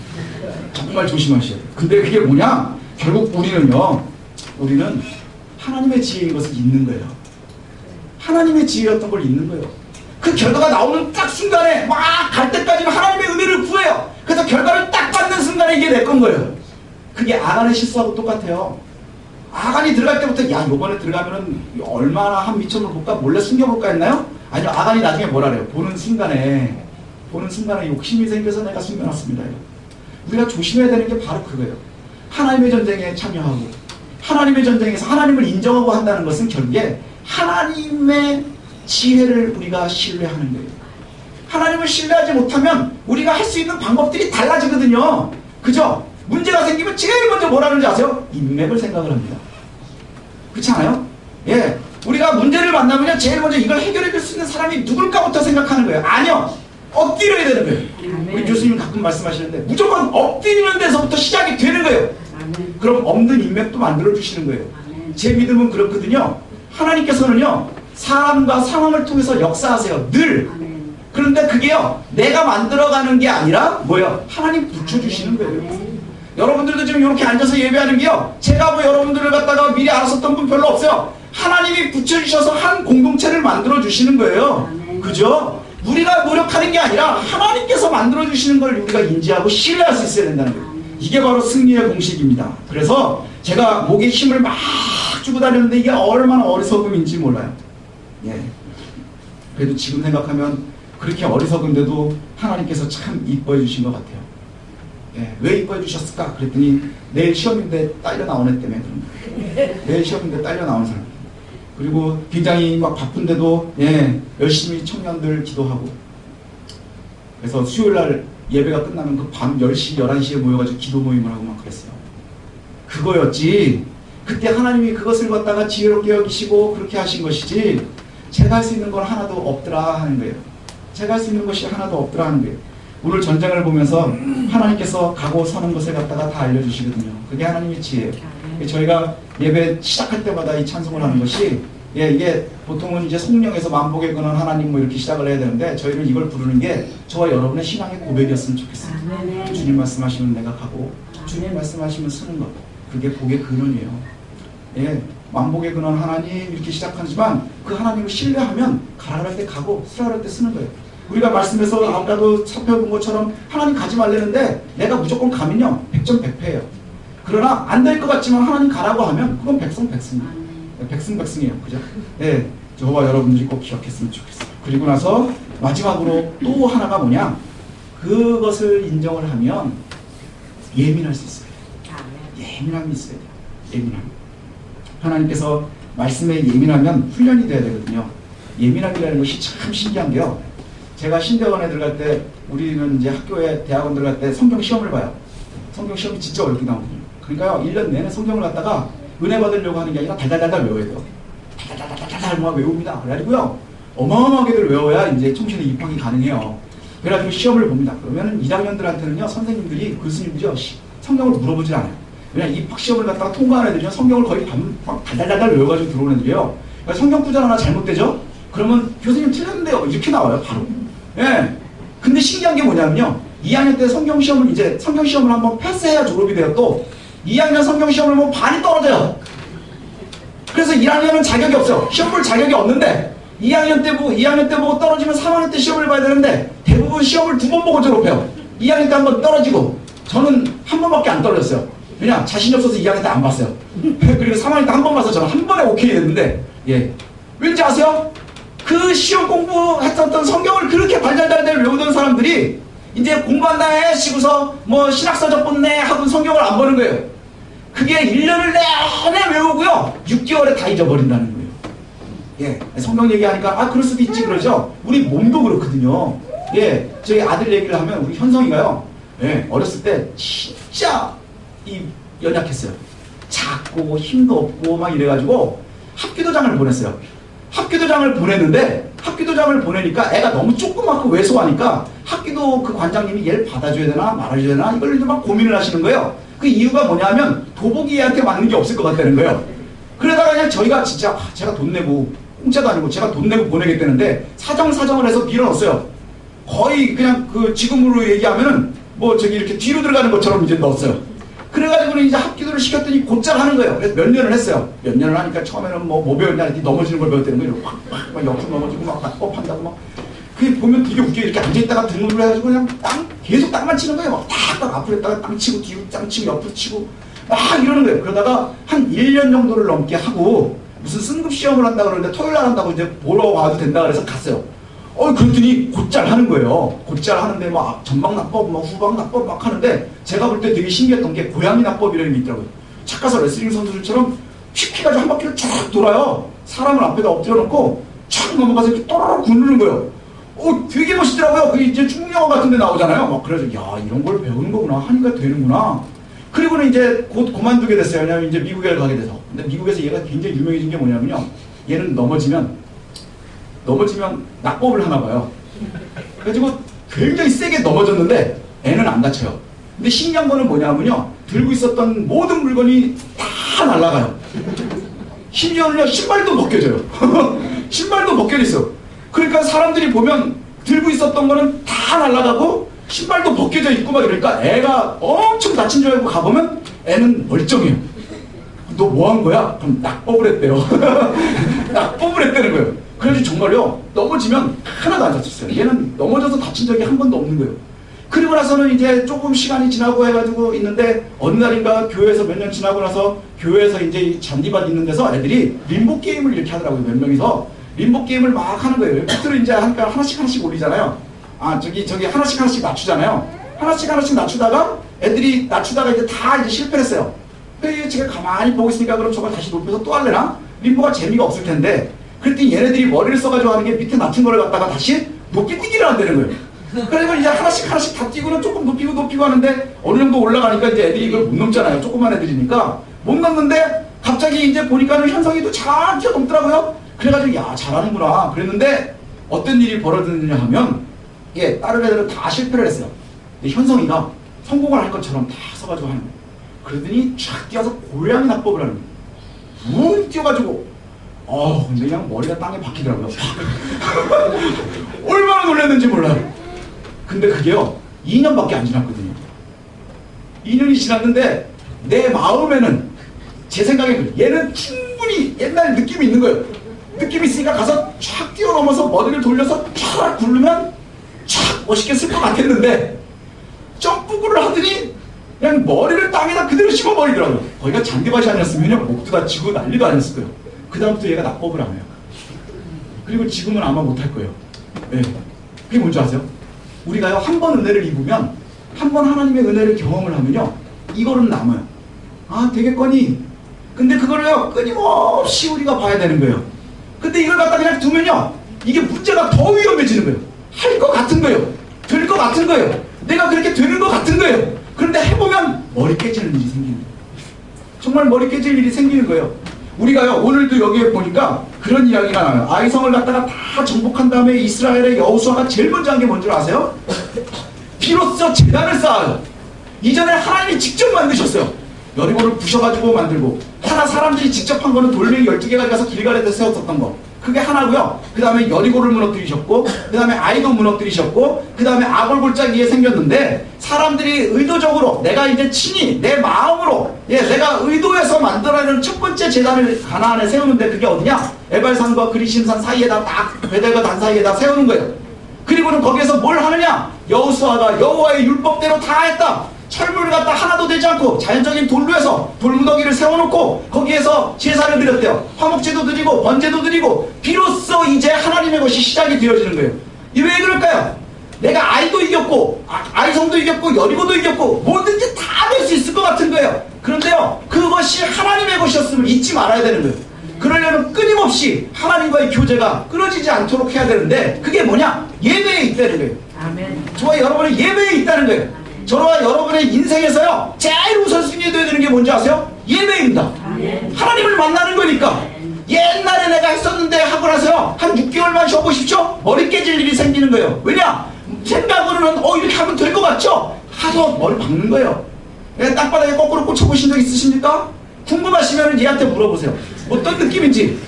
A: 정말 조심하셔야 돼요. 근데 그게 뭐냐? 결국 우리는 하나님의 지혜인 것을 잊는 거예요. 하나님의 지혜였던 걸 잊는 거예요. 그 결과가 나오는 딱 순간에 막 갈 때까지는 하나님의 은혜를 구해요. 그래서 결과를 딱 받는 순간에 이게 내 건 거예요. 그게 아간의 실수하고 똑같아요. 아간이 들어갈 때부터 야, 요번에 들어가면은 얼마나 한 미천을 볼까, 몰래 숨겨볼까 했나요? 아니요, 아간이 나중에 뭐라 그래요? 보는 순간에 욕심이 생겨서 내가 숨겨놨습니다. 우리가 조심해야 되는 게 바로 그거예요. 하나님의 전쟁에 참여하고 하나님의 전쟁에서 하나님을 인정하고 한다는 것은 결국에 하나님의 지혜를 우리가 신뢰하는 거예요. 하나님을 신뢰하지 못하면 우리가 할 수 있는 방법들이 달라지거든요. 그죠? 문제가 생기면 제일 먼저 뭐라는지 아세요? 인맥을 생각을 합니다. 그렇지 않아요? 예, 우리가 문제를 만나면 제일 먼저 이걸 해결해 줄 수 있는 사람이 누굴까부터 생각하는 거예요. 아니요, 엎드려야 되는 거예요. 우리 교수님 가끔 말씀하시는데 무조건 엎드리는 데서부터 시작이 되는 거예요. 그럼 없는 인맥도 만들어 주시는 거예요. 제 믿음은 그렇거든요. 하나님께서는요, 사람과 상황을 통해서 역사하세요. 늘. 그런데 그게요, 내가 만들어가는 게 아니라 뭐예요? 하나님 붙여주시는 거예요. 여러분들도 지금 이렇게 앉아서 예배하는 게요, 제가 뭐 여러분들을 갖다가 미리 알았었던 분 별로 없어요. 하나님이 붙여주셔서 한 공동체를 만들어 주시는 거예요. 그죠? 우리가 노력하는 게 아니라 하나님께서 만들어 주시는 걸 우리가 인지하고 신뢰할 수 있어야 된다는 거예요. 이게 바로 승리의 공식입니다. 그래서 제가 목에 힘을 막 주고 다녔는데 이게 얼마나 어리석음인지 몰라요. 예. 그래도 지금 생각하면 그렇게 어리석은데도 하나님께서 참 이뻐해 주신 것 같아요. 예. 왜 이뻐해 주셨을까? 그랬더니 내일 시험인데 딸려 나온 애 때문에 그런 거예요. 내일 시험인데 딸려 나온 사람. 그리고 굉장히 막 바쁜데도 예, 열심히 청년들 기도하고, 그래서 수요일날 예배가 끝나면 그 밤 10시, 11시에 모여가지고 기도 모임을 하고 막 그랬어요. 그거였지. 그때 하나님이 그것을 갖다가 지혜롭게 여기시고 그렇게 하신 것이지, 제가 할 수 있는 건 하나도 없더라 하는 거예요. 제가 할 수 있는 것이 하나도 없더라 하는 거예요. 오늘 전쟁을 보면서 하나님께서 가고 서는 것을 갖다가 다 알려주시거든요. 그게 하나님의 지혜예요. 저희가 예배 시작할 때마다 이 찬송을 하는 것이, 예, 이게 보통은 이제 성령에서 만복의 근원 하나님 뭐 이렇게 시작을 해야 되는데, 저희는 이걸 부르는 게 저와 여러분의 신앙의 고백이었으면 좋겠어요. 주님 말씀하시면 내가 가고, 주님 말씀하시면 쓰는 것, 그게 복의 근원이에요. 예, 만복의 근원 하나님 이렇게 시작하지만 그 하나님을 신뢰하면 가라 할 때 가고 쓰라 할 때 쓰는 거예요. 우리가 말씀에서 아까도 살펴본 것처럼 하나님 가지 말라는데 내가 무조건 가면요 100점 100패예요. 그러나 안 될 것 같지만 하나님 가라고 하면 그건 백승백승이에요. 백승백승이에요. 그죠? 네, 저와 여러분들이 꼭 기억했으면 좋겠어요. 그리고 나서 마지막으로 또 하나가 뭐냐, 그것을 인정을 하면 예민할 수 있어요. 예민함이 있어야 돼요. 예민함. 하나님께서 말씀에 예민하면 훈련이 돼야 되거든요. 예민함이라는 것이 참 신기한 게요, 제가 신대원에 들어갈 때, 우리는 이제 학교에 대학원 들어갈 때 성경 시험을 봐요. 성경 시험이 진짜 어렵게 나오거든요. 그러니까요, 1년 내내 성경을 갖다가 은혜 받으려고 하는 게 아니라 달달달달 외워야 돼요. 달달달달 막 외웁니다. 그래가지고요, 어마어마하게들 외워야 이제 총신에 입학이 가능해요. 그래가지고 시험을 봅니다. 그러면 1학년들한테는요, 선생님들이, 교수님들이요, 성경을 물어보질 않아요. 그냥 입학 시험을 갖다가 통과하는 애들이요, 성경을 거의 막 달달달달 외워가지고 들어오는 애들이에요. 그러니까 성경 구절 하나 잘못되죠? 그러면 교수님 틀렸는데요, 이렇게 나와요, 바로. 예. 근데 신기한 게 뭐냐면요, 2학년 때 성경시험을 이제 성경시험을 한번 패스해야 졸업이 돼요. 또 2학년 성경시험을 보면 반이 떨어져요. 그래서 1학년은 자격이 없어요. 시험 볼 자격이 없는데 2학년 때 보고 떨어지면 3학년 때 시험을 봐야 되는데 대부분 시험을 2번 보고 졸업해요. 2학년 때 한 번 떨어지고, 저는 한 번밖에 안 떨어졌어요. 왜냐? 자신이 없어서 2학년 때 안 봤어요. 그리고 3학년 때 한 번 봐서 저는 한 번에 오케이 됐는데, 예. 왠지 아세요? 그 시험 공부했었던 성경을 그렇게 달달달달 외우던 사람들이 이제 공부한다 해시고서 뭐 신학서적 본네 하고 성경을 안 보는 거예요. 그게 1년을 내내 외우고요, 6개월에 다 잊어버린다는 거예요. 예, 성경 얘기하니까 아 그럴 수도 있지 그러죠. 우리 몸도 그렇거든요. 예, 저희 아들 얘기를 하면 우리 현성이가요, 예, 어렸을 때 진짜 연약했어요. 작고 힘도 없고 막 이래가지고 합기도장을 보냈어요. 합기도장을 보냈는데, 합기도장을 보내니까 애가 너무 조그맣고 왜소하니까 학기도 그 관장님이 얘를 받아줘야 되나 말아줘야 되나 이걸 이제 막 고민을 하시는 거예요. 그 이유가 뭐냐면 도복이 얘한테 맞는 게 없을 것 같다는 거예요. 그러다가 그냥 저희가 진짜 제가 돈 내고 공짜도 아니고 제가 돈 내고 보내겠다는데 사정을 해서 밀어넣었어요. 거의 그냥 그 지금으로 얘기하면은 뭐 저기 이렇게 뒤로 들어가는 것처럼 이제 넣었어요. 그래가지고는 이제 합기도를 시켰더니 곧잘 하는 거예요. 그래서 몇 년을 했어요. 몇 년을 하니까 처음에는 뭐 배웠냐 했더니 넘어지는 걸 배웠다는 거예요. 막 옆으로 넘어지고 막 낙법한다고 막. 그게 보면 되게 웃겨. 이렇게 앉아있다가 등을 해가지고 그냥 계속 땅만 치는 거예요. 막 딱 앞으로 했다가 땅 치고 뒤로 땅 치고 옆으로 치고 막 이러는 거예요. 그러다가 한 1년 정도를 넘게 하고 무슨 승급 시험을 한다고 그러는데 토요일 날 한다고 이제 보러 와도 된다 그래서 갔어요. 그랬더니 곧잘 하는 거예요. 곧잘 하는데 막 전방 낙법, 막 후방 낙법 막 하는데 제가 볼 때 되게 신기했던 게 고양이 낙법이라는 게 있더라고요. 착 가서 레슬링 선수들처럼 휙 해가지고 한 바퀴를 쫙 돌아요. 사람을 앞에다 엎드려 놓고 쫙 넘어가서 이렇게 또르르 굴르는 거예요. 되게 멋있더라고요. 그게 이제 중국 영화 같은 데 나오잖아요. 막 그래서 야 이런 걸 배우는 거구나 하니까 되는구나. 그리고는 이제 곧 그만두게 됐어요. 왜냐면 이제 미국에 가게 돼서. 근데 미국에서 얘가 굉장히 유명해진 게 뭐냐면요. 얘는 넘어지면 낙법을 하나 봐요. 그래가지고 굉장히 세게 넘어졌는데 애는 안 다쳐요. 근데 신기한 거는 뭐냐면요. 들고 있었던 모든 물건이 다 날아가요. 심지어는요 신발도 벗겨져요. 신발도 벗겨져. 그러니까 사람들이 보면 들고 있었던 거는 다 날아가고 신발도 벗겨져 있고 막 이러니까 애가 엄청 다친 줄 알고 가보면 애는 멀쩡해요. 너 뭐 한 거야? 그럼 낙법을 했대요. 낙법을 했다는 거예요. 그래서 정말요 넘어지면 하나도 안 다쳤어요. 얘는 넘어져서 다친 적이 한 번도 없는 거예요. 그리고 나서는 이제 조금 시간이 지나고 해가지고 있는데 어느 날인가 교회에서 몇 년 지나고 나서 교회에서 이제 잔디밭 있는 데서 애들이 림보 게임을 이렇게 하더라고요. 몇 명이서 림보 게임을 막 하는 거예요. 비트를 이제 하니까 하나씩 올리잖아요. 저기 하나씩 낮추잖아요. 하나씩 낮추다가 애들이 낮추다가 이제 다 이제 실패를 했어요. 그래서 제가 가만히 보고 있으니까 그럼 저걸 다시 높여서 또 할래나? 림보가 재미가 없을 텐데. 그랬더니 얘네들이 머리를 써가지고 하는 게 밑에 낮춘 거를 갖다가 다시 높이 뛰기를 한다는 거예요. 그래서 이제 하나씩 다 뛰고는 조금 높이고 하는데 어느 정도 올라가니까 이제 애들이 이걸 못 넘잖아요. 조그만 애들이니까. 못 넘는데 갑자기 이제 보니까는 현성이도 잘 뛰어넘더라고요. 그래가지고 야 잘하는구나 그랬는데 어떤 일이 벌어졌느냐 하면 다른 애들은 다 실패를 했어요. 근데 현성이가 성공을 할 것처럼 다 써가지고 하는 거예요. 그러더니 쫙 뛰어서 고양이 낙법을 하는 거예요. 뭉 뛰어가지고 근데 그냥 머리가 땅에 박히더라고요. 얼마나 놀랐는지 몰라요. 근데 그게요 2년밖에 안 지났거든요. 2년이 지났는데 내 마음에는 제 생각에 얘는 충분히 옛날 느낌이 있는 거예요. 느낌이 있으니까 가서 촥 뛰어넘어서 머리를 돌려서 촥 굴르면 촥 멋있게 쓸 것 같았는데 점프구를 하더니 그냥 머리를 땅에다 그대로 씹어버리더라고요. 거기가 잔디밭이 아니었으면 목도 다치고 난리도 아니었을 거예요. 그 다음부터 얘가 낙법을 안 해요. 그리고 지금은 아마 못할 거예요. 네. 그게 뭔지 아세요? 우리가요 한 번 은혜를 입으면 한 번 하나님의 은혜를 경험을 하면요 이거는 남아요. 되겠거니. 근데 그거를요 끊임없이 우리가 봐야 되는 거예요. 근데 이걸 갖다 그냥 두면요 이게 문제가 더 위험해지는 거예요. 할 것 같은 거예요. 될 것 같은 거예요. 내가 그렇게 되는 것 같은 거예요. 그런데 해보면 머리 깨지는 일이 생기는 거예요. 정말 머리 깨질 일이 생기는 거예요. 우리가요 오늘도 여기에 보니까 그런 이야기가 나와요. 아이성을 갖다가 다 정복한 다음에 이스라엘의 여호수아가 제일 먼저 한 게 뭔지 아세요? 비로소 제단을 쌓아요. 이전에 하나님이 직접 만드셨어요. 여리고를 부셔가지고 만들고 사람들이 직접 한 거는 돌멩이 12개가 가서 길갈에다 세웠었던 거 그게 하나고요. 그 다음에 여리고를 무너뜨리셨고 그 다음에 아이도 무너뜨리셨고 그 다음에 아골골짜기에 생겼는데 사람들이 의도적으로 내가 이제 친히 내 마음으로 내가 의도해서 만들어내는 첫 번째 제단을 가나안에 세우는데 그게 어디냐? 에발산과 그리심산 사이에다 딱 베델과 단 사이에다 세우는 거예요. 그리고는 거기에서 뭘 하느냐? 여호수아가 여호와의 율법대로 다 했다. 철물을 갖다 하나도 되지 않고 자연적인 돌로 해서 돌무더기를 세워놓고 거기에서 제사를 드렸대요. 화목제도 드리고 번제도 드리고 비로소 이제 하나님의 것이 시작이 되어지는 거예요. 이 왜 그럴까요? 내가 아이도 이겼고 아이성도 이겼고 여리고도 이겼고 뭐든지 다 될 수 있을 것 같은 거예요. 그런데요 그것이 하나님의 것이었음을 잊지 말아야 되는 거예요. 그러려면 끊임없이 하나님과의 교제가 끊어지지 않도록 해야 되는데 그게 뭐냐? 예배에 있다는 거예요.
B: 아멘.
A: 저와 여러분의 예배에 있다는 거예요. 저와 여러분의 인생에서요 제일 우선순위에 둬야 되는 게 뭔지 아세요? 예배입니다.
B: 아멘.
A: 하나님을 만나는 거니까. 옛날에 내가 했었는데 하고 나서요 한 6개월만 쉬어보십시오. 머리 깨질 일이 생기는 거예요. 왜냐? 생각으로는 이렇게 하면 될 것 같죠? 하도 머리 박는 거예요. 땅바닥에 거꾸로 꽂혀보신 적 있으십니까? 궁금하시면 얘한테 물어보세요. 어떤 느낌인지.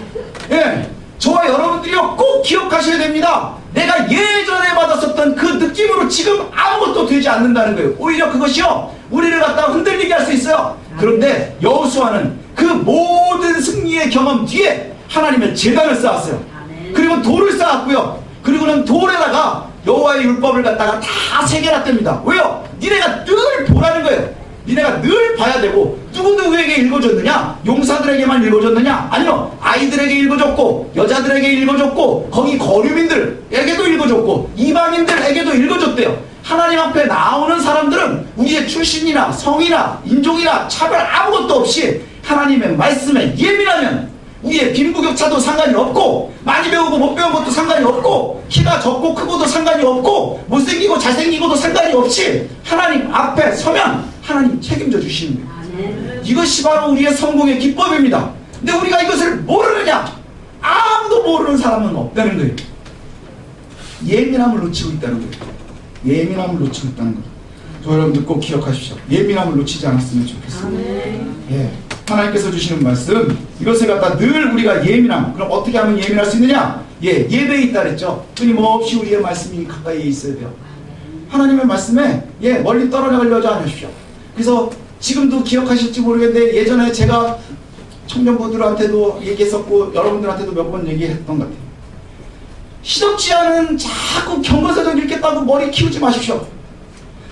A: 예, 저와 여러분들이요 꼭 기억하셔야 됩니다. 내가 예전에 받았었던 그 느낌으로 지금 아무것도 되지 않는다는 거예요. 오히려 그것이요 우리를 갖다가 흔들리게 할 수 있어요. 그런데 여호수아는 그 모든 승리의 경험 뒤에 하나님의 제단을 쌓았어요. 그리고 돌을 쌓았고요. 그리고는 돌에다가 여호와의 율법을 갖다가 다 새겨놨답니다. 왜요? 니네가 늘 보라는 거예요. 니네가 늘 봐야 되고. 누구에게 읽어줬느냐? 용사들에게만 읽어줬느냐? 아니요, 아이들에게 읽어줬고 여자들에게 읽어줬고 거기 거류민들에게도 읽어줬고 이방인들에게도 읽어줬대요. 하나님 앞에 나오는 사람들은 우리의 출신이나 성이나 인종이나 차별 아무것도 없이 하나님의 말씀에 예민하면 우리의 빈부격차도 상관이 없고 많이 배우고 못 배운 것도 상관이 없고 키가 적고 크고도 상관이 없고 못생기고 잘생기고도 상관이 없이 하나님 앞에 서면 하나님 책임져 주시는 거예요. 이것이 바로 우리의 성공의 기법입니다. 근데 우리가 이것을 모르느냐? 아무도 모르는 사람은 없다는 거예요. 예민함을 놓치고 있다는 거예요. 예민함을 놓치고 있다는 거예요. 저 여러분들 꼭 기억하십시오. 예민함을 놓치지 않았으면 좋겠습니다. 예. 하나님께서 주시는 말씀, 이것을 갖다 늘 우리가 예민함. 그럼 어떻게 하면 예민할 수 있느냐? 예배에 있다 그랬죠. 끊임없이 우리의 말씀이 가까이에 있어야 돼요. 하나님의 말씀에 멀리 떨어져가려지 않으십시오. 그래서 지금도 기억하실지 모르겠는데 예전에 제가 청년부들한테도 얘기했었고 여러분들한테도 몇 번 얘기했던 것 같아요. 시덥지 않은 자꾸 경건서적 읽겠다고 머리 키우지 마십시오.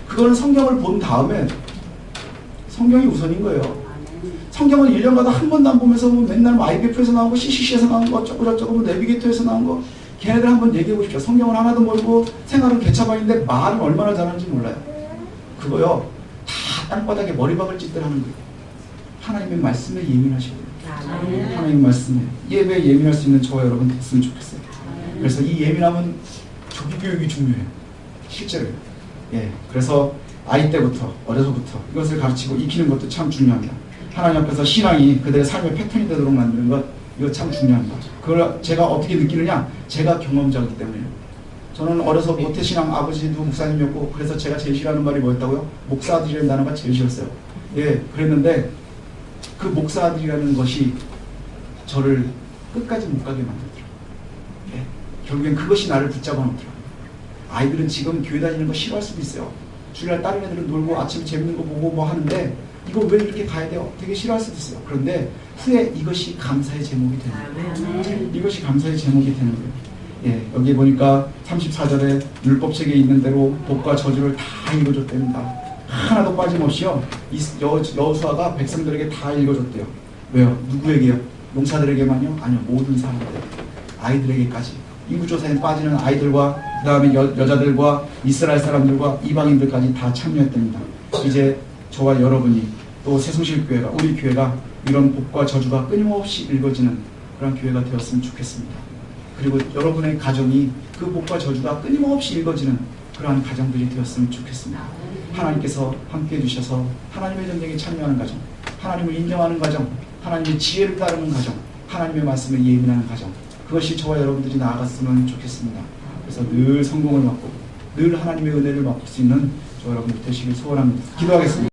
A: 그거는 성경을 본 다음에 성경이 우선인 거예요. 성경은 1년마다 한 번도 안 보면서 맨날 IBF에서 나온 거, CCC에서 나온 거, 어쩌고 내비게이터에서 나온 거 걔네들 한번 얘기해 보십시오. 성경은 하나도 모르고 생활은 개차반인데 말은 얼마나 잘하는지 몰라요. 그거요 다 땅바닥에 머리박을 짓들 하는 거예요. 하나님의 말씀에 예민하셔야 돼요. 하나님의 말씀에 예배에 예민할 수 있는 저와 여러분 됐으면 좋겠어요. 그래서 이 예민함은 조기교육이 중요해요. 실제로. 그래서 아이 때부터 어려서부터 이것을 가르치고 익히는 것도 참 중요합니다. 하나님 앞에서 신앙이 그들의 삶의 패턴이 되도록 만드는 것, 이거 참 중요합니다. 그걸 제가 어떻게 느끼느냐? 제가 경험자이기 때문에요. 저는 어려서 모태신앙 아버지도 목사님이었고 그래서 제가 제일 싫어하는 말이 뭐였다고요? 목사아들이라는 단어가 제일 싫었어요. 그랬는데 그 목사아들이라는 것이 저를 끝까지 못 가게 만들더라고요. 결국엔 그것이 나를 붙잡아 놓더라고요. 아이들은 지금 교회 다니는 거 싫어할 수도 있어요. 주일날 다른 애들은 놀고 아침 재밌는 거 보고 뭐 하는데 이거 왜 이렇게 가야 돼요? 되게 싫어할 수도 있어요. 그런데 후에 이것이 감사의 제목이 되는 거예요. 이것이 감사의 제목이 되는 거예요. 여기 보니까 34절에 율법책에 있는 대로 복과 저주를 다 읽어줬답니다. 하나도 빠짐없이요. 여호수아가 백성들에게 다 읽어줬대요. 왜요? 누구에게요? 용사들에게만요? 아니요. 모든 사람들, 아이들에게까지. 인구조사에 빠지는 아이들과 그 다음에 여자들과 이스라엘 사람들과 이방인들까지 다 참여했답니다. 이제 저와 여러분이 또 새송실교회가 우리 교회가 이런 복과 저주가 끊임없이 읽어지는 그런 교회가 되었으면 좋겠습니다. 그리고 여러분의 가정이 그 복과 저주가 끊임없이 읽어지는 그러한 가정들이 되었으면 좋겠습니다. 하나님께서 함께해 주셔서 하나님의 전쟁에 참여하는 가정, 하나님을 인정하는 가정, 하나님의 지혜를 따르는 가정, 하나님의 말씀에 예민하는 가정, 그것이 저와 여러분들이 나아갔으면 좋겠습니다. 그래서 늘 성공을 맛보고 늘 하나님의 은혜를 맛볼 수 있는 저 여러분들 되시길 소원합니다. 기도하겠습니다.